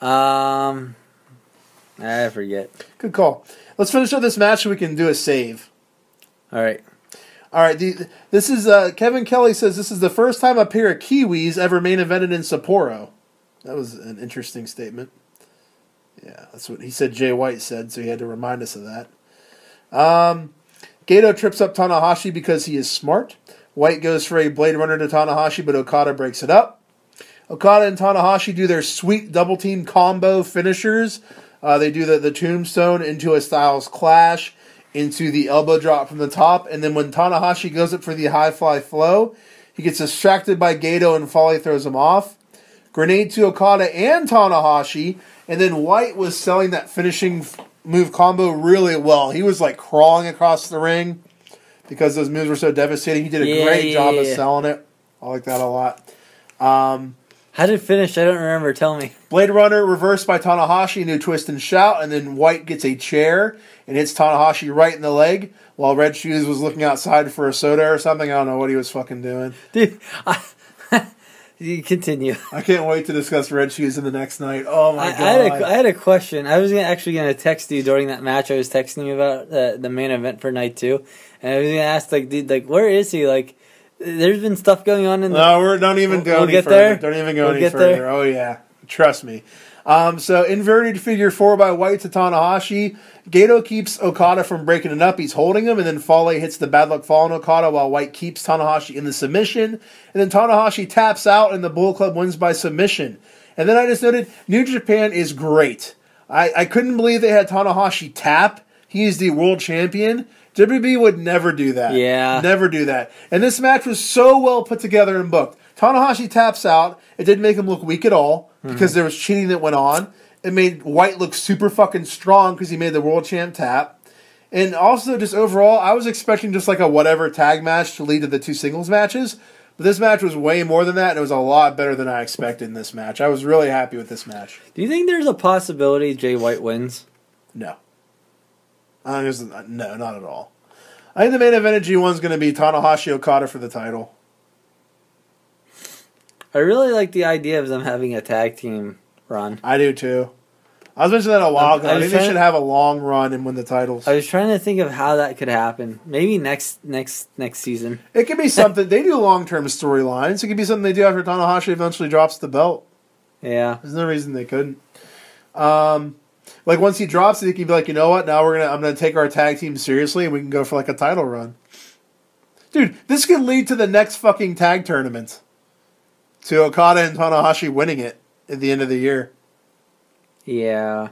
I forget. Good call. Let's finish up this match so we can do a save. All right. This is, Kevin Kelly says, this is the first time a pair of Kiwis ever main evented in Sapporo. That was an interesting statement. Yeah, that's what he said Jay White said, so he had to remind us of that. Gato trips up Tanahashi because he is smart. White goes for a Blade Runner to Tanahashi, but Okada breaks it up. Okada and Tanahashi do their sweet double team combo finishers. They do the tombstone into a Styles Clash, into the elbow drop from the top, and then when Tanahashi goes up for the high fly flow, he gets distracted by Gato and Fale throws him off. Grenade to Okada and Tanahashi, and then White was selling that finishing move combo really well. He was like crawling across the ring because those moves were so devastating. He did a great job of selling it. I like that a lot. How did it finish? I don't remember. Tell me. Blade Runner reversed by Tanahashi into a twist and shout, and then White gets a chair and hits Tanahashi right in the leg while Red Shoes was looking outside for a soda or something. I don't know what he was fucking doing. Dude, you continue. I can't wait to discuss Red Shoes in the next night. Oh my god! I had a question. I was actually going to text you during that match. I was texting you about the main event for night 2, and I was going to ask, like, dude, like, where is he? Like, there's been stuff going on in the... No, don't even go any further. There? Don't even go any further. There? Oh, yeah. Trust me. So, inverted figure 4 by White to Tanahashi. Gato keeps Okada from breaking it up. He's holding him, and then Fale hits the bad luck fall on Okada while White keeps Tanahashi in the submission. And then Tanahashi taps out, and the Bullet Club wins by submission. And then I just noted, New Japan is great. I couldn't believe they had Tanahashi tap. He is the world champion. WWE would never do that. Yeah. Never do that. And this match was so well put together and booked. Tanahashi taps out. It didn't make him look weak at all because there was cheating that went on. It made White look super fucking strong because he made the world champ tap. And also, just overall, I was expecting just like a whatever tag match to lead to the 2 singles matches. But this match was way more than that, and it was a lot better than I expected in this match. I was really happy with this match. Do you think there's a possibility Jay White wins? No. No, not at all. I think the main event of G1 is going to be Tanahashi Okada for the title. I really like the idea of them having a tag team run. I do too. I was mentioning that a while ago. I think they should have a long run and win the titles. I was trying to think of how that could happen. Maybe next season. It could be something. They do long-term storylines. It could be something they do after Tanahashi eventually drops the belt. Yeah. There's no reason they couldn't. Like once he drops it, he can be like, you know what? Now I'm gonna take our tag team seriously, and we can go for like a title run. Dude, this could lead to the next fucking tag tournament. To Okada and Tanahashi winning it at the end of the year. Yeah.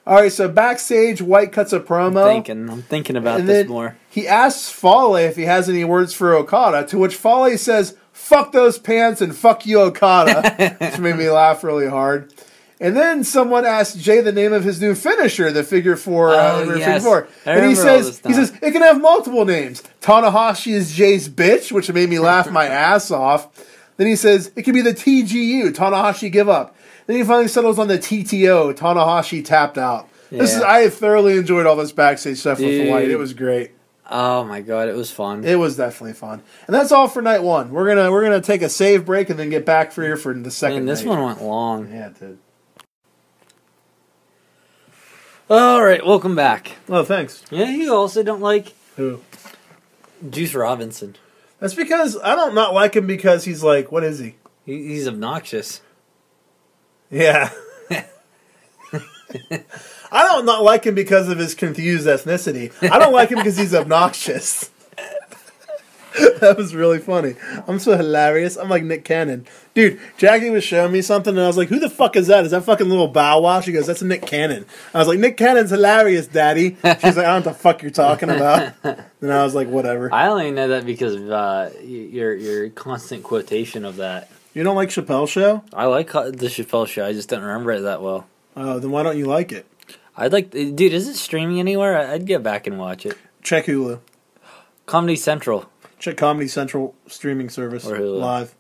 All right, so backstage, White cuts a promo. I'm thinking about this more. He asks Fale if he has any words for Okada, to which Fale says, "Fuck those pants and fuck you, Okada," which made me laugh really hard. And then someone asked Jay the name of his new finisher, the figure 4. Figure 4. And he says, it can have multiple names. Tanahashi is Jay's bitch, which made me laugh my ass off. Then he says, it could be the TGU, Tanahashi give up. Then he finally settles on the TTO, Tanahashi tapped out. Yeah. I have thoroughly enjoyed all this backstage stuff with White. It was great. Oh my god, it was fun. It was definitely fun. And that's all for night 1. We're gonna take a save break and then get back for here for the second night. This one went long. Yeah, it did. Alright, welcome back. Oh, thanks. Yeah, you also don't like... Who? Juice Robinson. That's because I don't not like him because he's like, what is he? He's obnoxious. Yeah. I don't not like him because of his confused ethnicity. I don't like him because he's obnoxious. That was really funny. I'm so hilarious. I'm like Nick Cannon. Dude, Jackie was showing me something, and I was like, who the fuck is that? Is that fucking little Bow Wow? She goes, that's a Nick Cannon. I was like, Nick Cannon's hilarious, Daddy. She's like, I don't know what the fuck you're talking about. And I was like, whatever. I only know that because of your constant quotation of that. You don't like Chappelle's Show? I like the Chappelle Show. I just don't remember it that well. Oh, then why don't you like it? Dude, is it streaming anywhere? I'd get back and watch it. Check Hulu. Comedy Central. Check Comedy Central streaming service. Or Hulu. Live.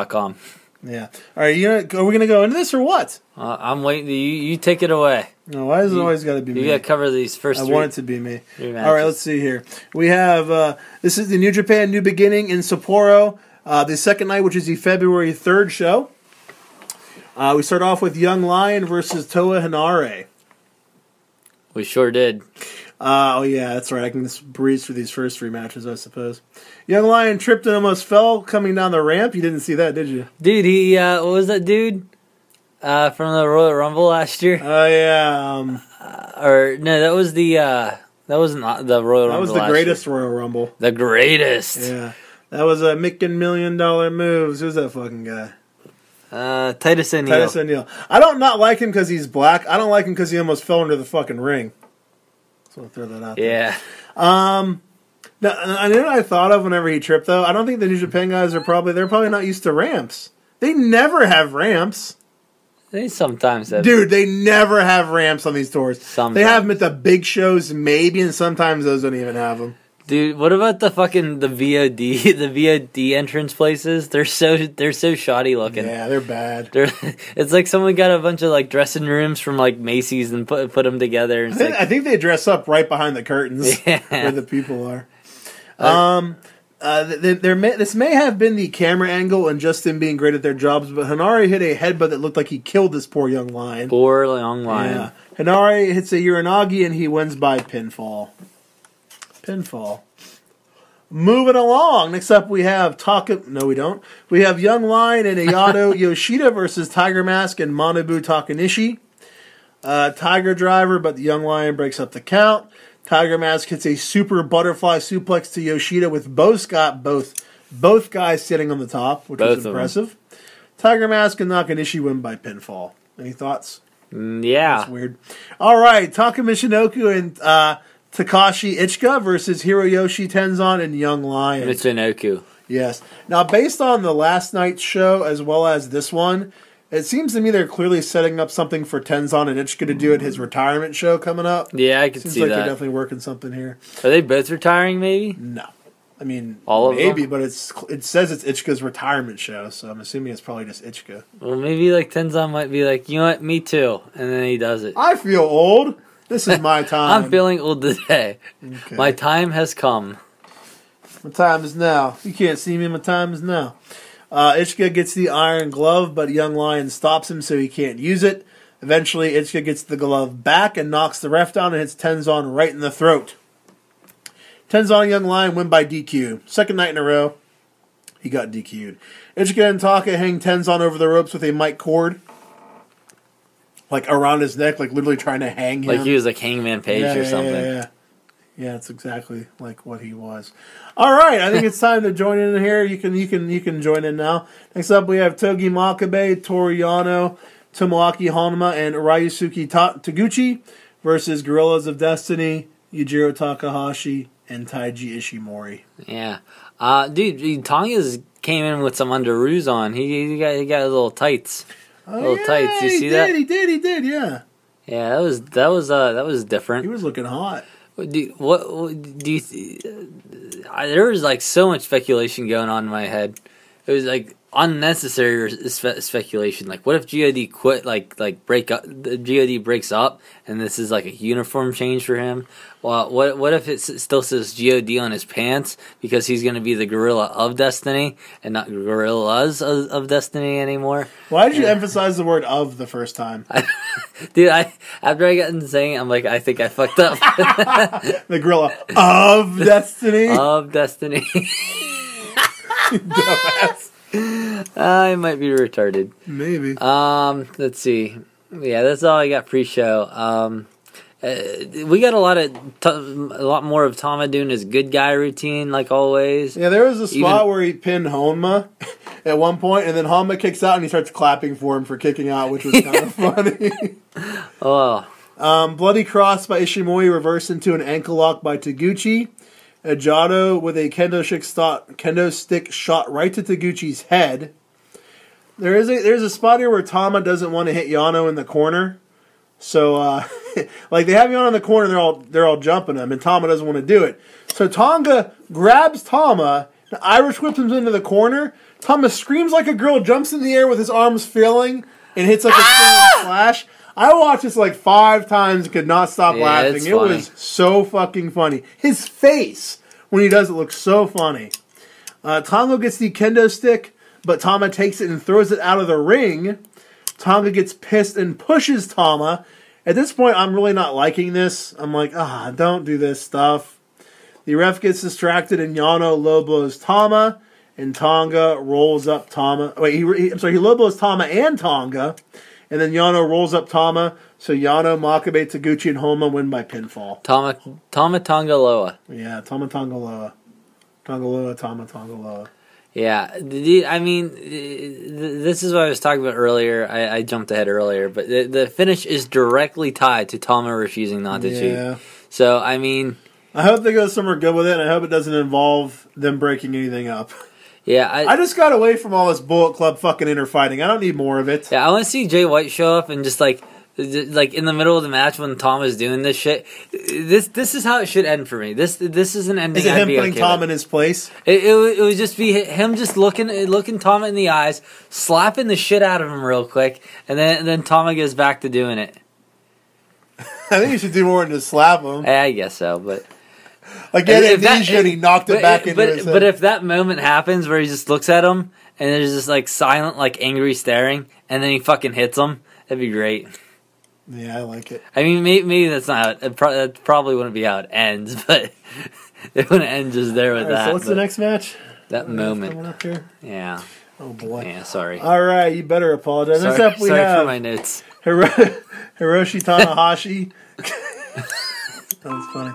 .com. Yeah. All right, are we going to go into this or what? I'm waiting. You take it away. No, why is it always got to be me? You got to cover these first three. I want it to be me. All right, let's see here. We have, this is the New Japan New Beginning in Sapporo. The second night, which is the February 3rd show. We start off with Young Lion versus Toa Henare. We sure did. Oh, yeah, that's right. I can just breeze through these first 3 matches, I suppose. Young Lion tripped and almost fell coming down the ramp. You didn't see that, did you? Dude, what was that dude? From the Royal Rumble last year? Oh, yeah. No, that was that was not the Royal Rumble. That was the greatest Royal Rumble. The greatest. Yeah. That was a making $1 million moves. Who's that fucking guy? Titus O'Neil. Titus O'Neil. I don't not like him because he's black. I don't like him because he almost fell into the fucking ring. So I'll throw that out there. Yeah. Now, I know what I thought of whenever he tripped, though. I don't think the New Japan guys they're probably not used to ramps. They never have ramps. They sometimes have. Dude, they never have ramps on these tours. Sometimes. They have them at the big shows, maybe, and sometimes those don't even have them. Dude, what about the VOD entrance places? They're so shoddy looking. Yeah, they're bad. It's like someone got a bunch of like dressing rooms from like Macy's and put them together. And I think they dress up right behind the curtains where the people are. This may have been the camera angle and just them being great at their jobs, but Hanare hit a headbutt that looked like he killed this poor young lion. Yeah. Hanare hits a Uranagi and he wins by pinfall. Moving along. Next up we have No, we don't. We have Young Lion and Ayato Yoshida versus Tiger Mask and Manabu Takanishi. Tiger driver, but the Young Lion breaks up the count. Tiger Mask hits a super butterfly suplex to Yoshida with both guys sitting on the top, which was impressive. Tiger Mask and Nakanishi win by pinfall. Any thoughts? Yeah. That's weird. All right, Taka Michinoku and Takashi Ichika versus Hiroyoshi Tenzan and Young Lion. Michinoku. Yes. Now, based on the last night's show as well as this one, it seems to me they're clearly setting up something for Tenzan and Ichika to do at his retirement show coming up. Yeah, I could see that. Seems like they're definitely working something here. Are they both retiring, maybe? No. I mean, all of maybe, them? But it says it's Ichika's retirement show, so I'm assuming it's probably just Ichika. Well, maybe like Tenzan might be like, you know what, me too, and then he does it. I feel old. This is my time. I'm feeling old today. Okay. My time has come. My time is now. You can't see me. My time is now. Ichika gets the iron glove, but Young Lion stops him so he can't use it. Eventually, Ichika gets the glove back and knocks the ref down and hits Tenzan right in the throat. Tenzan and Young Lion win by DQ. Second night in a row, he got DQ'd. Ichika and Taka hang Tenzan over the ropes with a mic cord. Like around his neck, like literally trying to hang him. Like he was like Hangman Page or something. Yeah, it's exactly like what he was. All right, I think it's time to join in here. You can join in now. Next up, we have Togi Makabe, Toru Yano, Tomoaki Honma, and Ryusuke Taguchi versus Guerrillas of Destiny, Yujiro Takahashi, and Taiji Ishimori. Yeah, dude, Tonga's came in with some underoos on. He got his little tights. Tights. You see that? He did. Yeah. Yeah, that was different. He was looking hot. What do you? There was like so much speculation going on in my head. It was like unnecessary speculation. Like, what if God quit? Like break up? The God breaks up, and this is like a uniform change for him. Well, what if it still says God on his pants because he's going to be the Gorilla of Destiny and not Gorillas of Destiny anymore? Why did you emphasize the word "of" the first time? Dude, after I got into saying it, I'm like, I think I fucked up. The Gorilla of Destiny. Of Destiny. Dumbass. I might be retarded. Maybe. Let's see. Yeah, that's all I got pre-show. We got a lot more of Tama doing his good guy routine, like always. Yeah, there was a spot where he pinned Honma at one point, and then Honma kicks out, and he starts clapping for him for kicking out, which was kind of funny. Oh. Bloody cross by Ishimori reversed into an ankle lock by Taguchi. Jado with a kendo stick shot right to Taguchi's head. There's a spot here where Tama doesn't want to hit Yano in the corner. So like they have Yano in the corner, they're all jumping him, and Tama doesn't want to do it. So Tonga grabs Tama, and Irish whips him into the corner. Tama screams like a girl, jumps in the air with his arms flailing, and hits like a spinning splash. I watched this like 5 times and could not stop laughing. It was so fucking funny. His face when he does it looks so funny. Tonga gets the kendo stick, but Tama takes it and throws it out of the ring. Tonga gets pissed and pushes Tama. At this point, I'm really not liking this. I'm like, don't do this stuff. The ref gets distracted and Yano low blows Tama, and Tonga rolls up Tama. Wait, he low blows Tama and Tonga. And then Yano rolls up Tama, so Yano, Makabe, Taguchi, and Honma win by pinfall. Tama Tonga Loa. Yeah, Tama Tonga Loa. Tongaloa. Yeah, I mean, this is what I was talking about earlier. I jumped ahead earlier, but the finish is directly tied to Tama refusing not to cheat. So, I mean... I hope they go somewhere good with it, and I hope it doesn't involve them breaking anything up. Yeah, I just got away from all this Bullet Club fucking inner fighting. I don't need more of it. Yeah, I want to see Jay White show up and just like in the middle of the match when Tom is doing this shit. This is how it should end for me. This is an ending. Is it him putting Tom in his place? It would just be him just looking Tom in the eyes, slapping the shit out of him real quick, and then Tom goes back to doing it. I think you should do more than just slap him. I guess so, but. Like amnesia and he knocked it back into his head. But if that moment happens where he just looks at him and there's just like silent, like angry staring, and then he fucking hits him, that'd be great. Yeah, I like it. I mean, maybe that's not how that probably wouldn't be how it ends, but it wouldn't end just there with that. So what's the next match? That moment. Coming up here? Yeah. Oh boy. Yeah, sorry. All right, you better apologize. Sorry, Next up we have for my notes. Hiroshi Tanahashi. That was funny.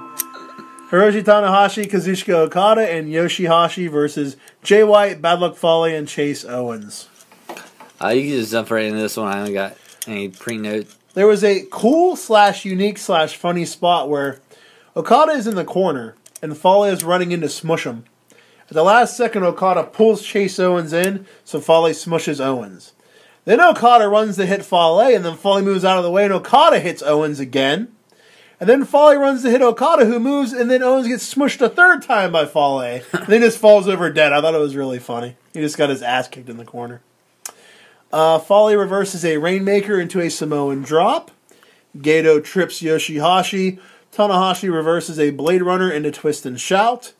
Hiroshi Tanahashi, Kazuchika Okada, and Yoshihashi versus Jay White, Bad Luck Fale, and Chase Owens. You can just jump right into this one. I haven't got any pre-note. There was a cool / unique / funny spot where Okada is in the corner and Fale is running in to smush him. At the last second, Okada pulls Chase Owens in, so Fale smushes Owens. Then Okada runs to hit Fale, and then Fale moves out of the way, and Okada hits Owens again. And then Fale runs to hit Okada, who moves, and then Owens gets smushed a third time by Fale. And then just falls over dead. I thought it was really funny. He just got his ass kicked in the corner. Fale reverses a Rainmaker into a Samoan drop. Gato trips Yoshihashi. Tanahashi reverses a Blade Runner into Twist and Shout.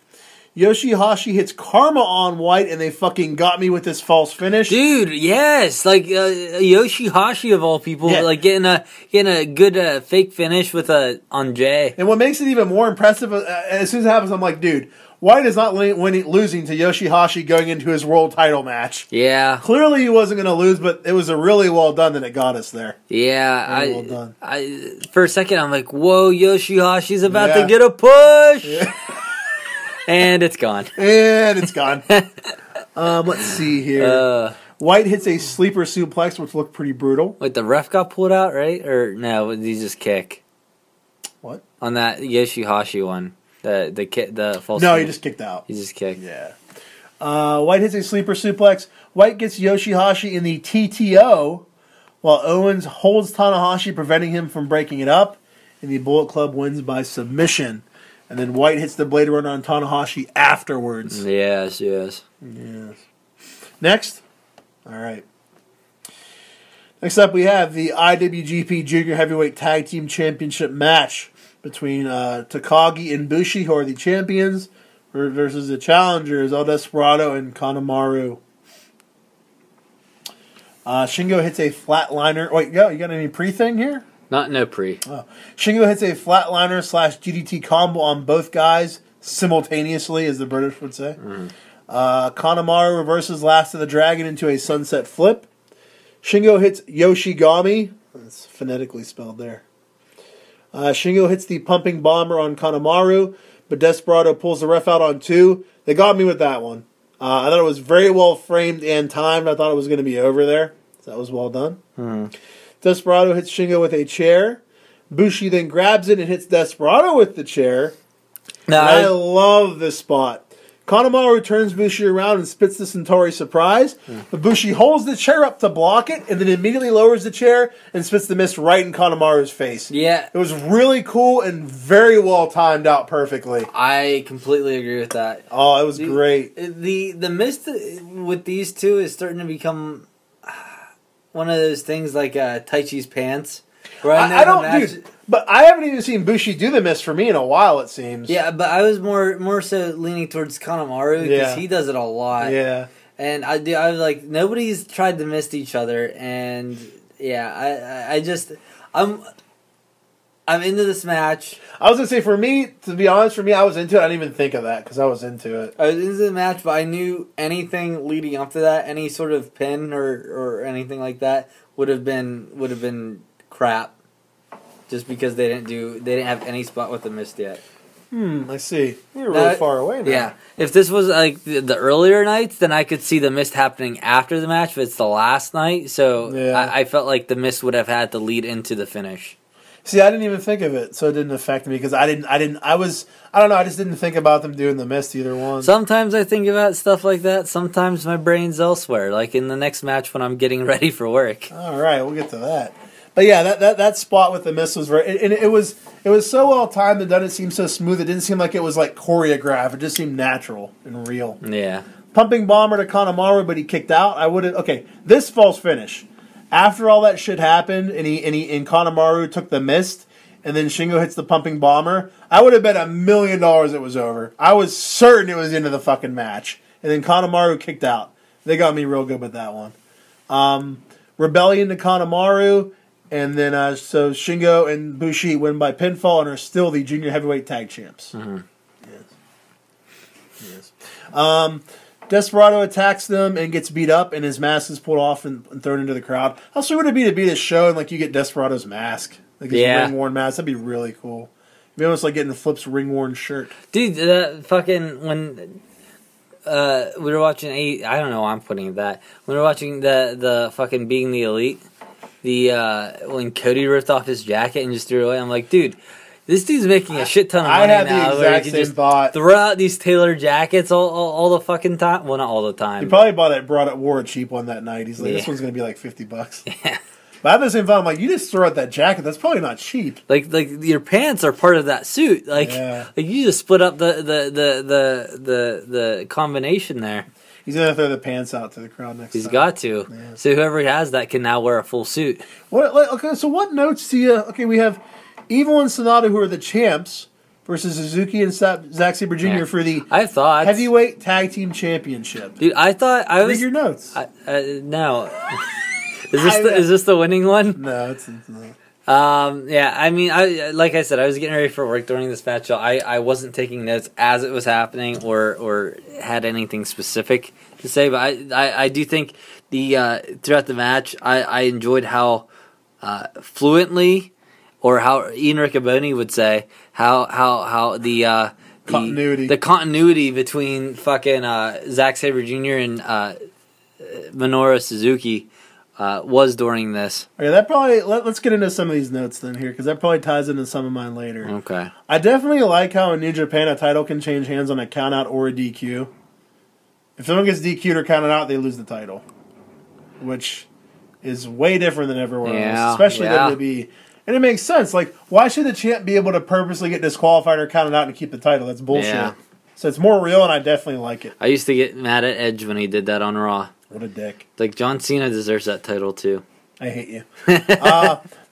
Yoshihashi hits Karma on White, and they fucking got me with this false finish. Dude, yes, like Yoshihashi of all people, like getting a good fake finish with on Jay. And what makes it even more impressive, as soon as it happens, I'm like, dude, White is not losing to Yoshihashi going into his world title match. Yeah, clearly he wasn't going to lose, but it was a really well done that it got us there. Yeah, really well done. For a second, I'm like, whoa, Yoshihashi's about to get a push. Yeah. And it's gone. Let's see here. White hits a sleeper suplex, which looked pretty brutal. Wait, the ref got pulled out, right? Or no, did he just kick? What? On that Yoshihashi one. The false. No, he just kicked out. He just kicked. Yeah. White hits a sleeper suplex. White gets Yoshihashi in the TTO, while Owens holds Tanahashi, preventing him from breaking it up. And the Bullet Club wins by submission. And then White hits the Blade Runner on Tanahashi afterwards. Yes. Next? All right. Next up, we have the IWGP Junior Heavyweight Tag Team Championship match between Takagi and Bushi, who are the champions, versus the challengers, El Desperado and Kanemaru. Shingo hits a flatliner. Wait, you got any pre-thing here? No pre. Oh. Shingo hits a flatliner / DDT combo on both guys simultaneously, as the British would say. Kanemaru reverses Last of the Dragon into a sunset flip. Shingo hits Yoshigami. That's phonetically spelled there. Shingo hits the pumping bomber on Kanemaru, but Desperado pulls the ref out on 2. They got me with that one. I thought it was very well framed and timed. I thought it was going to be over there. So that was well done. Desperado hits Shingo with a chair. Bushi then grabs it and hits Desperado with the chair. I love this spot. Kanemaru turns Bushi around and spits the Centauri surprise. But Bushi holds the chair up to block it and then immediately lowers the chair and spits the mist right in Kanemaru's face. Yeah. It was really cool and very well timed out perfectly. I completely agree with that. Oh, it was great. The mist with these two is starting to become one of those things like Taichi's pants. I don't, dude. But I haven't even seen Bushi do the mist for me in a while, it seems. Yeah, but I was more so leaning towards Kanemaru because he does it a lot. Yeah. And I was like, nobody's tried to mist each other, and yeah, I'm into this match. I was gonna say, for me, to be honest, I was into it. I didn't even think of that because I was into it. I was into the match, but I knew anything leading up to that, any sort of pin or anything like that would have been crap. Just because they didn't have any spot with the mist yet. I see. You're really far away now. Yeah. If this was like the earlier nights, then I could see the mist happening after the match, but it's the last night, so I felt like the mist would have had to lead into the finish. See, I didn't even think of it, so it didn't affect me because I don't know, I just didn't think about them doing the mist either one. Sometimes I think about stuff like that. Sometimes my brain's elsewhere, like in the next match when I'm getting ready for work. All right, we'll get to that. But yeah, that spot with the mist was very, and it was so well timed and done. It seemed so smooth. It didn't seem like it was like choreographed. It just seemed natural and real. Yeah. Pumping bomber to Kanemaru, but he kicked out. This false finish. After all that shit happened, and Kanemaru took the mist, and then Shingo hits the pumping bomber, I would have bet $1 million it was over. I was certain it was the end of the fucking match. And then Kanemaru kicked out. They got me real good with that one. Rebellion to Kanemaru, and then so Shingo and Bushi win by pinfall and are still the junior heavyweight tag champs. Mm-hmm. Yes. Desperado attacks them and gets beat up, and his mask is pulled off and thrown into the crowd. How sweet would it be to be this show and like you get Desperado's mask, like his ring-worn mask? That'd be really cool. It'd be almost like getting Flip's ring-worn shirt. Dude, fucking when we were watching I don't know why I'm putting it that. When we were watching the fucking Being the Elite, when Cody ripped off his jacket and just threw it away, I'm like, dude. This dude's making a shit ton of money now. I had the exact same thought. Throw out these tailored jackets all the fucking time. Well, not all the time. He probably wore a cheap one that night. He's like, this one's going to be like $50. Yeah. But I have the same thought. I'm like, you just throw out that jacket. That's probably not cheap. Like your pants are part of that suit. Like you just split up the combination there. He's going to throw the pants out to the crowd next time. He's got to. Yeah. So whoever has that can now wear a full suit. So what notes do you... Okay, we have... Evil and Sanada, who are the champs, versus Uzuki and Zach Sabre Jr. for the heavyweight tag team championship. Dude, I thought I was... Read your notes. No. Is this the winning one? No, it's not. Yeah, I mean, like I said, I was getting ready for work during this match, so I wasn't taking notes as it was happening or had anything specific to say, but I do think throughout the match, I enjoyed how fluently... Or how Ian Riccoboni would say, how the continuity between fucking Zack Sabre Jr. and Minoru Suzuki was during this. Okay, that probably let's get into some of these notes then here, because that probably ties into some of mine later. Okay. I definitely like how in New Japan a title can change hands on a count out or a DQ. If someone gets DQ'd or counted out, they lose the title, which is way different than everywhere else, especially WWE. And it makes sense. Like, why should the champ be able to purposely get disqualified or counted out and keep the title? That's bullshit. Yeah. So it's more real, and I definitely like it. I used to get mad at Edge when he did that on Raw. What a dick. Like, John Cena deserves that title, too. I hate you.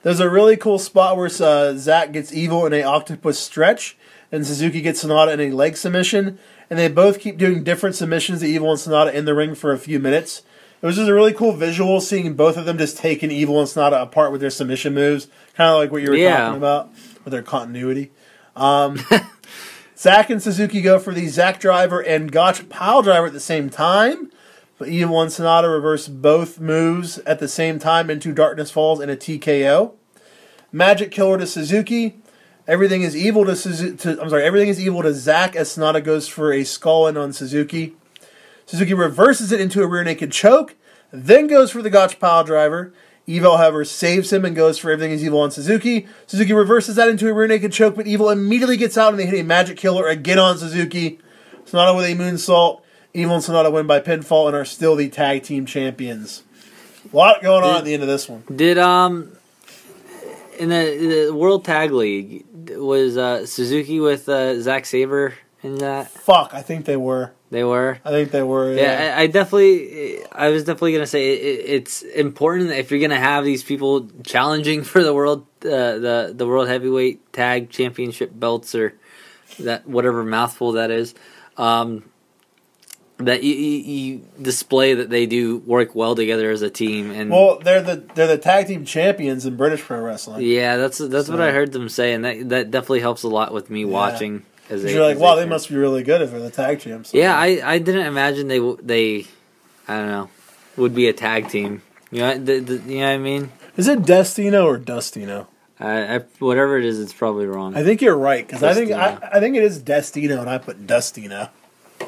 There's a really cool spot where Zach gets Evil in a octopus stretch, and Suzuki gets Sanada in a leg submission, and they both keep doing different submissions to Evil and Sanada in the ring for a few minutes. It was just a really cool visual seeing both of them just taking Evil and Sanada apart with their submission moves. Kind of like what you were talking about with their continuity. Zack and Suzuki go for the Zack Driver and Gotch Pile Driver at the same time. But Evil and Sanada reverse both moves at the same time into Darkness Falls and a TKO. Magic Killer to Suzuki. Everything is evil to everything is evil to Zack as Sanada goes for a skull in on Suzuki. Suzuki reverses it into a rear naked choke, then goes for the Gotch Pile Driver. Evil, however, saves him and goes for Everything is Evil on Suzuki. Suzuki reverses that into a rear naked choke, but Evil immediately gets out and they hit a Magic Killer again on Suzuki. Sanada with a moonsault. Evil and Sanada win by pinfall and are still the tag team champions. A lot going on at the end of this one. Did in the World Tag League, was Suzuki with Zack Sabre in that? Fuck, I think they were. They were? I think they were, yeah. I was definitely going to say it's important that if you're going to have these people challenging for the world the World Heavyweight Tag Championship belts, or that whatever mouthful that is, that you display that they do work well together as a team. And well, they're the tag team champions in British pro wrestling. Yeah, that's what I heard them say, and that definitely helps a lot with me watching. You're like, wow, they must be really good if they're the tag champs. Yeah, I didn't imagine they I don't know, would be a tag team. You know what I mean? Is it Destino or Dustino? Whatever it is, it's probably wrong. I think you're right, because I think it is Destino, and I put Dustino.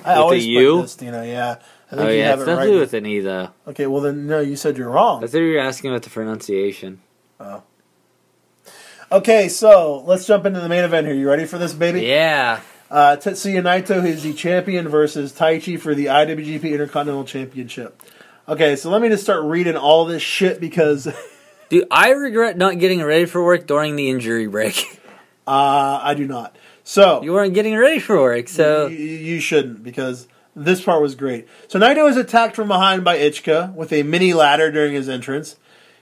I always put Destino, yeah. I think you have it's it definitely right. with an E, though. Okay, well then, no, you said you're wrong. I thought you were asking about the pronunciation. Oh. Okay, so let's jump into the main event here. You ready for this, baby? Yeah. Tetsuya Naito is the champion versus Taichi for the IWGP Intercontinental Championship. Okay, so let me just start reading all this shit because... Dude, I regret not getting ready for work during the injury break. I do not. So you weren't getting ready for work, so... You shouldn't, because this part was great. So Naito is attacked from behind by Ichika with a mini ladder during his entrance.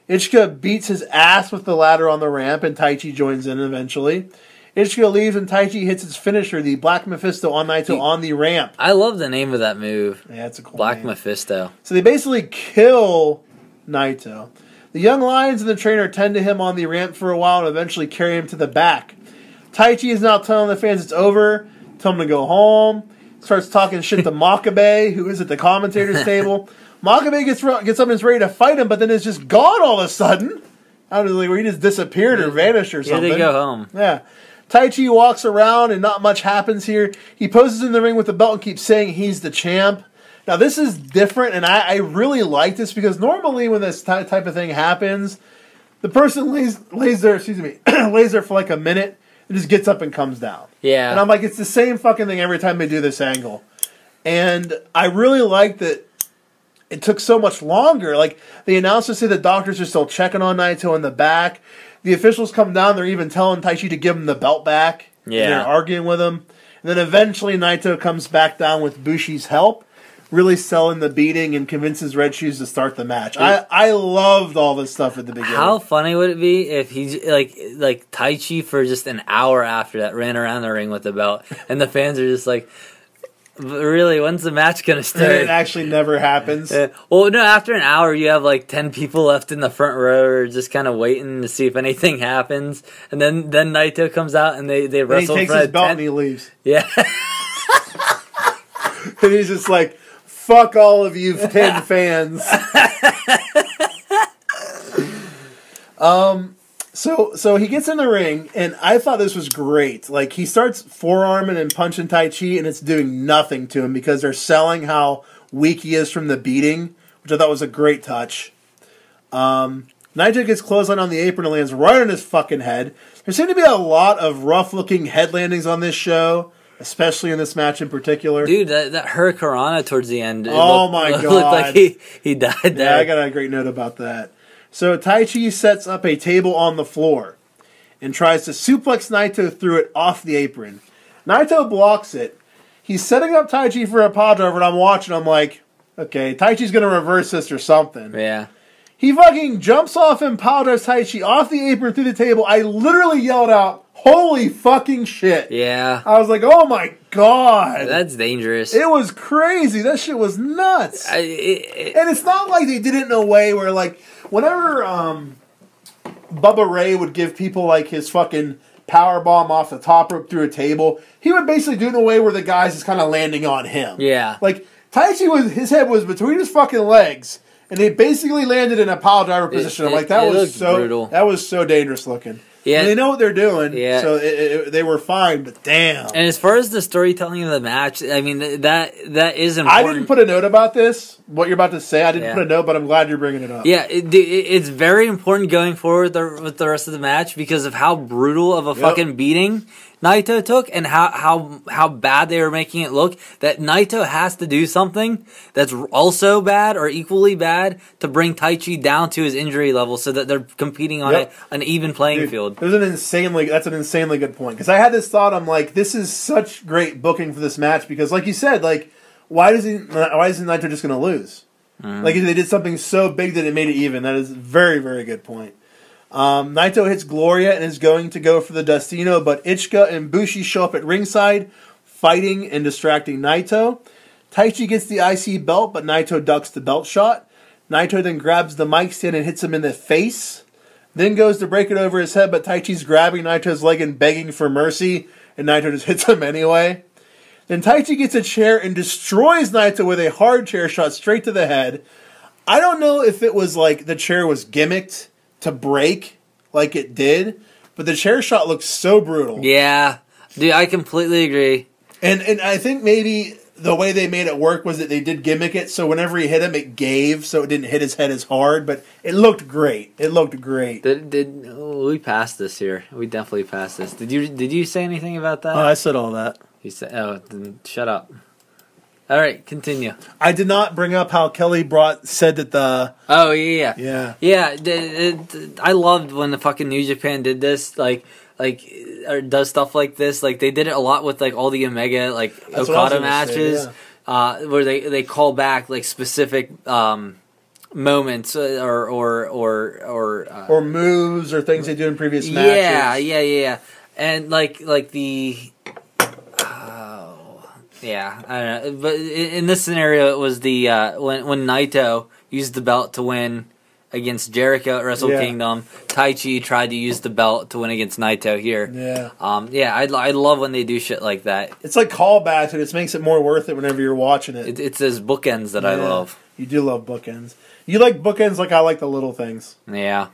Ichika beats his ass with the ladder on the ramp, and Taichi joins in eventually. Ichika leaves, and Taichi hits his finisher, the Black Mephisto on Naito on the ramp. I love the name of that move. Yeah, it's a cool Black name. Mephisto. So they basically kill Naito. The Young Lions and the trainer tend to him on the ramp for a while and eventually carry him to the back. Taichi is now telling the fans it's over, tell him to go home, starts talking shit to Makabe, who is at the commentator's table. Makabe gets up and is ready to fight him, but then is just gone all of a sudden. I was like, where he just disappeared or vanished or something. Yeah, they go home. Yeah. Taichi walks around and not much happens here. He poses in the ring with the belt and keeps saying he's the champ. Now, this is different, and I really like this because normally when this type of thing happens, the person lays there for like a minute and just gets up and comes down. Yeah. And I'm like, it's the same fucking thing every time they do this angle. And I really like that it took so much longer. Like, the announcers say the doctors are still checking on Naito in the back. The officials come down, they're even telling Taichi to give him the belt back. Yeah. They're arguing with him. And then eventually Naito comes back down with Bushi's help, really selling the beating and convinces Red Shoes to start the match. I loved all this stuff at the beginning. How funny would it be if he, like Taichi for just an hour after that ran around the ring with the belt, and the fans are just like, really, when's the match going to start? And it actually never happens. Well, no, after an hour, you have like 10 people left in the front row or just kind of waiting to see if anything happens. And then Naito comes out and they wrestle for he takes his belt and he leaves. Yeah. And he's just like, fuck all of you 10 fans. So he gets in the ring, and I thought this was great. Like, he starts forearming and punching Taichi, and it's doing nothing to him because they're selling how weak he is from the beating, which I thought was a great touch. Naito gets clothesline on the apron and lands right on his fucking head. There seem to be a lot of rough-looking head landings on this show, especially in this match in particular. Dude, that Hurricanrana towards the end. My God. It looked like he died there. Yeah, I got a great note about that. So Taichi sets up a table on the floor and tries to suplex Naito through it off the apron. Naito blocks it. He's setting up Taichi for a pile driver, and I'm watching. I'm like, okay, Taichi's going to reverse this or something. Yeah. He fucking jumps off and pile drives Taichi off the apron through the table. I literally yelled out, holy fucking shit. Yeah. I was like, oh my God. That's dangerous. It was crazy. That shit was nuts. And it's not like they did it in a way where, like, whenever Bubba Ray would give people, like, his fucking power bomb off the top rope through a table, he would basically do it in a way where the guy's just kind of landing on him. Yeah. Like, his head was between his fucking legs, and they basically landed in a pile driver position. I'm like, that was so brutal. That was so dangerous looking. Yeah, and they know what they're doing. Yeah, so they were fine. But damn. And as far as the storytelling of the match, I mean that is important. I didn't put a note about this. What you're about to say, I didn't put a note, but I'm glad you're bringing it up. Yeah, it's very important going forward with the rest of the match because of how brutal of a fucking beating Naito took and how bad they were making it look. That Naito has to do something that's also bad or equally bad to bring Taichi down to his injury level so that they're competing on an even playing field. That's an insanely good point. Because I had this thought, I'm like, this is such great booking for this match because, like you said, like, why isn't Naito just going to lose? Mm-hmm. Like, they did something so big that it made it even. That is a very, very good point. Naito hits Gloria and is going to go for the Destino, but Ichika and Bushi show up at ringside, fighting and distracting Naito. Taichi gets the IC belt, but Naito ducks the belt shot. Naito then grabs the mic stand and hits him in the face. Then goes to break it over his head, but Taichi's grabbing Naito's leg and begging for mercy, and Naito just hits him anyway. Then Taichi gets a chair and destroys Naito with a hard chair shot straight to the head. I don't know if it was like the chair was gimmicked to break like it did, but the chair shot looks so brutal. Yeah. Dude, I completely agree. And I think maybe the way they made it work was that they did gimmick it, so whenever he hit him, it gave, so it didn't hit his head as hard, but it looked great. It looked great. We passed this here. We definitely passed this. Did you say anything about that? Oh, I said all that. You said, then shut up. All right, continue. I did not bring up how Kelly said that the... Oh, yeah. Yeah. Yeah, I loved when the fucking New Japan did this, or does stuff like this. Like, they did it a lot with, like, all the Omega, like, That's Okada matches, say, yeah. where they call back, like, specific moments or moves or things they do in previous matches. Yeah. And, like the... Yeah, I don't know. But in this scenario, it was the when Naito used the belt to win against Jericho at Wrestle Kingdom. Taichi tried to use the belt to win against Naito here. Yeah. I love when they do shit like that. It's like callbacks, and it makes it more worth it whenever you're watching it. It's those bookends that I love. You do love bookends. You like bookends like I like the little things. Yeah.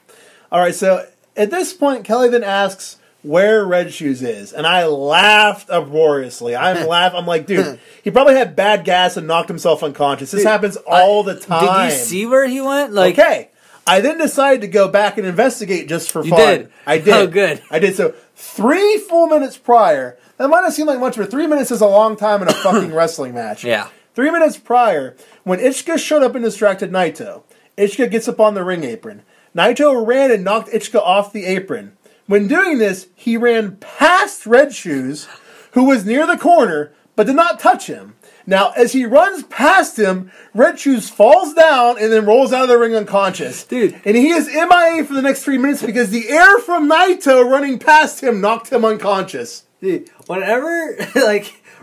All right, so at this point, Kelly then asks where Red Shoes is, and I laughed uproariously. I'm like, dude, he probably had bad gas and knocked himself unconscious. This happens all the time. Did you see where he went? Okay. I then decided to go back and investigate just for fun. You did? I did. Oh, good. I did. So 3 full minutes prior, that might not seem like much, but 3 minutes is a long time in a fucking wrestling match. Yeah. 3 minutes prior, when Ichika showed up and distracted Naito, Ichika gets up on the ring apron. Naito ran and knocked Ichika off the apron. When doing this, he ran past Red Shoes, who was near the corner, but did not touch him. Now, as he runs past him, Red Shoes falls down and then rolls out of the ring unconscious. Dude. And he is MIA for the next 3 minutes because the air from Naito running past him knocked him unconscious. Dude, whenever,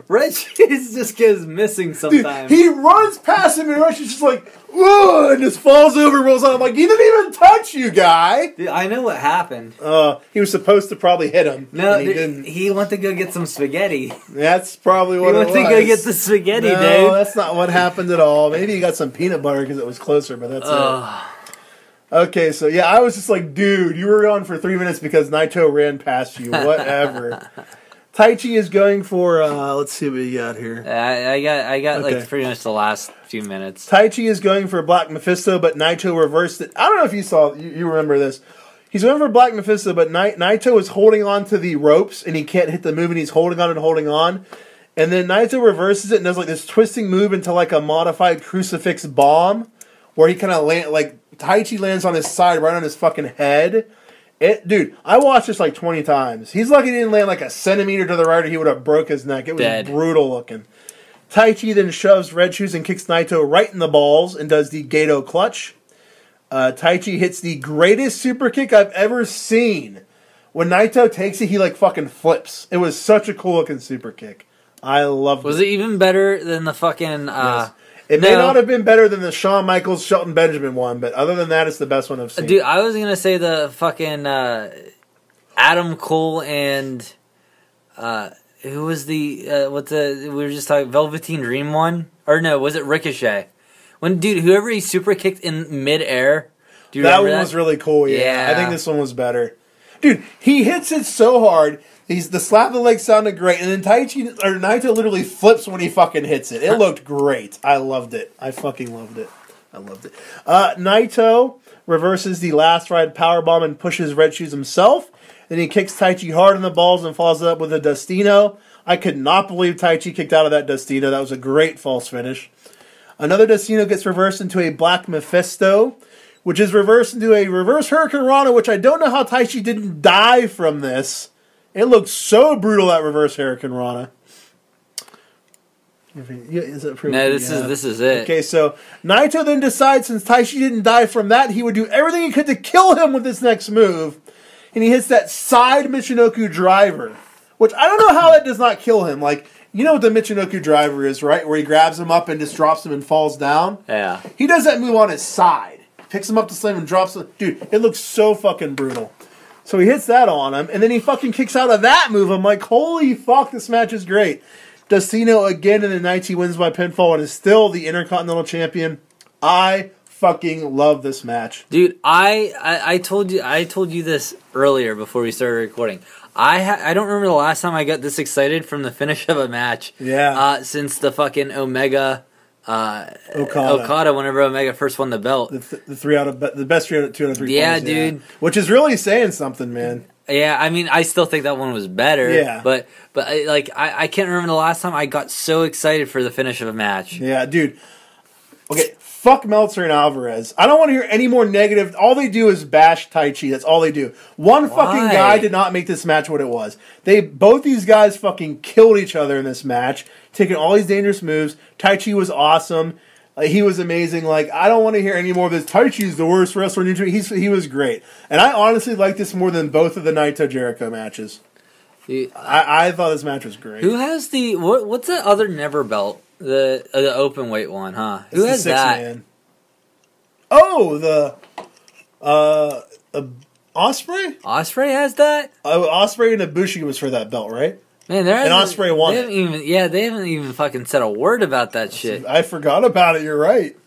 Red Shoes just goes missing sometimes. Dude, he runs past him and Red Shoes just like, whoa, and just falls over and rolls out. I'm like, he didn't even touch you, guy. Dude, I know what happened. He was supposed to probably hit him. No, he didn't. He went to go get some spaghetti. That's probably what it was. He went to go get the spaghetti, dude. No, that's not what happened at all. Maybe he got some peanut butter because it was closer, but that's it. Okay, so yeah, I was just like, dude, you were on for 3 minutes because Naito ran past you. Whatever. Taichi is going for, let's see what we got here. I got pretty much the last few minutes. Taichi is going for Black Mephisto, but Naito reversed it. I don't know if you remember this. He's going for Black Mephisto, but Naito is holding on to the ropes, and he can't hit the move, and he's holding on and holding on. And then Naito reverses it and does like this twisting move into like a modified crucifix bomb, where he kind of Taichi lands on his side, right on his fucking head. Dude, I watched this like 20 times. He's lucky he didn't land like a centimeter to the right or he would have broke his neck. It was brutal looking. Taichi then shoves Red Shoes and kicks Naito right in the balls and does the Gato clutch. Taichi hits the greatest super kick I've ever seen. When Naito takes it, he like fucking flips. It was such a cool looking super kick. I loved it. Was it even better than the fucking... Yes. It may not have been better than the Shawn Michaels, Shelton Benjamin one, but other than that, it's the best one I've seen. Dude, I was going to say the fucking Adam Cole and who was we were just talking, Velveteen Dream one? Or no, was it Ricochet? Whoever he super kicked in midair, do you remember that? That one was really cool, yeah. I think this one was better. Dude, he hits it so hard. The slap of the leg sounded great, and then Naito literally flips when he fucking hits it. It looked great. I loved it. I fucking loved it. I loved it. Naito reverses the last ride powerbomb and pushes Red Shoes himself. Then he kicks Taichi hard in the balls and follows it up with a Destino. I could not believe Taichi kicked out of that Destino. That was a great false finish. Another Destino gets reversed into a Black Mephisto, which is reversed into a reverse Hurricane Rana, which I don't know how Taichi didn't die from this. It looked so brutal, that reverse Hurricane Rana. Is it this is it. Okay, so Naito then decides, since Taichi didn't die from that, he would do everything he could to kill him with this next move. And he hits that side Michinoku driver, which I don't know how that does not kill him. Like, you know what the Michinoku driver is, right? Where he grabs him up and just drops him and falls down? Yeah. He does that move on his side. Picks him up to slam and drops him. Dude, it looks so fucking brutal. So he hits that on him, and then he fucking kicks out of that move. I'm like, holy fuck, this match is great. Destino again, and then Taichi wins by pinfall and is still the Intercontinental Champion. I fucking love this match. Dude, I told you this earlier before we started recording. I don't remember the last time I got this excited from the finish of a match. Yeah. Since the fucking Omega Okada whenever Omega first won the belt. The best 3 out of 2 out of 3 Yeah, points, dude. Yeah. Which is really saying something, man. Yeah, I mean, I still think that one was better. Yeah. But I can't remember the last time I got so excited for the finish of a match. Yeah, dude. Okay, fuck Meltzer and Alvarez. I don't want to hear any more negative. All they do is bash Taichi. That's all they do. One fucking guy did not make this match what it was. Both these guys fucking killed each other in this match, taking all these dangerous moves. Taichi was awesome. He was amazing. Like, I don't want to hear any more of this. Taichi's the worst wrestler in New Japan. He was great. And I honestly like this more than both of the Naito Jericho matches. I thought this match was great. Who has the... What's that other Never belt? The open weight one, huh? Who has that? Man. Oh, the Ospreay? Ospreay has that? Ospreay and Ibushi was for that belt, right? Man, and Ospreay won. They haven't even fucking said a word about that shit. I forgot about it. You're right.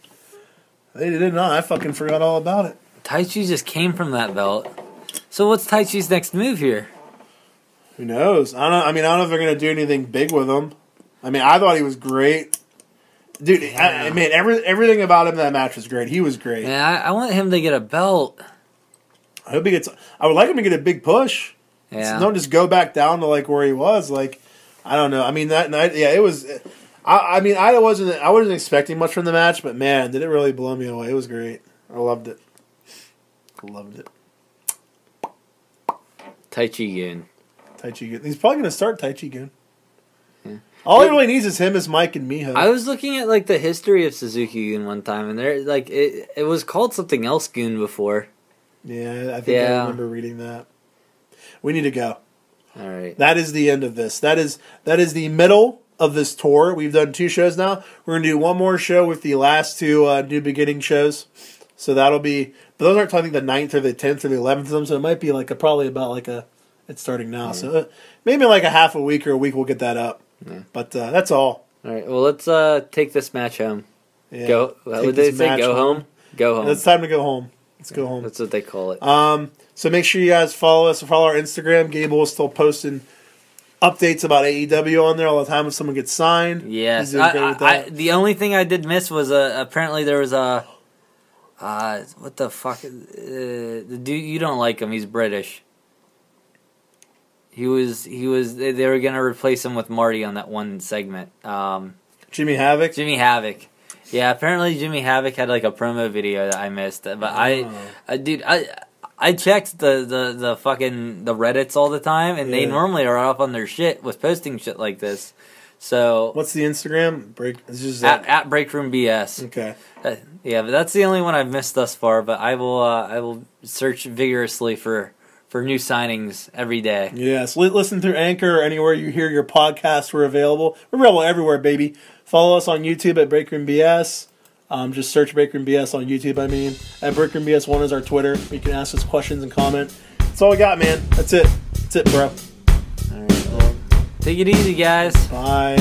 They did not. I fucking forgot all about it. Taichi just came from that belt. So what's Taichi's next move here? Who knows? I don't know if they're gonna do anything big with him. I mean, I thought he was great. Dude, yeah. Everything about him in that match was great. He was great. Yeah, I want him to get a belt. I hope he gets... I would like him to get a big push. Yeah. Don't just go back down to, like, where he was. Like, I don't know. I mean, that night... Yeah, it was... I wasn't expecting much from the match, but, man, did it really blow me away. It was great. I loved it. Taichi Gun. He's probably going to start Taichi Gun. All he really needs is him, as Mike and Miho. I was looking at like the history of Suzuki Gun one time, and there like it was called something else Gun before. Yeah, I think I remember reading that. We need to go. All right. That is the end of this. That is the middle of this tour. We've done 2 shows now. We're gonna do one more show with the last 2 New Beginning shows. So that'll be. But those aren't, I think, the 9th or the 10th or the 11th of them. So it might be like probably about like a. It's starting now, so maybe like a half a week or a week we'll get that up. Yeah. But that's all. All right. Well, let's take this match home. Yeah. Go. What did they say? Go home. Go home. It's time to go home. Let's go home. That's what they call it. So make sure you guys follow us. Follow our Instagram. Gable is still posting updates about AEW on there all the time when someone gets signed. Yes. The only thing I did miss was apparently there was a what the fuck? The dude, you don't like him. He's British. He was. They were gonna replace him with Marty on that one segment. Jimmy Havoc. Jimmy Havoc. Yeah, apparently Jimmy Havoc had like a promo video that I missed. But I checked the fucking the Reddits all the time, and they normally are up on their shit with posting shit like this. So what's the Instagram? It's just at Breakroom BS. Okay. Yeah, but that's the only one I've missed thus far. But I will search vigorously for new signings every day. Yes, listen through Anchor or anywhere you hear your podcasts. We're available. We're available everywhere, baby. Follow us on YouTube at Breakroom BS. Just search Breakroom BS on YouTube, At Breakroom BS1 is our Twitter. You can ask us questions and comment. That's all we got, man. That's it. That's it, bro. All right, well, take it easy, guys. Bye.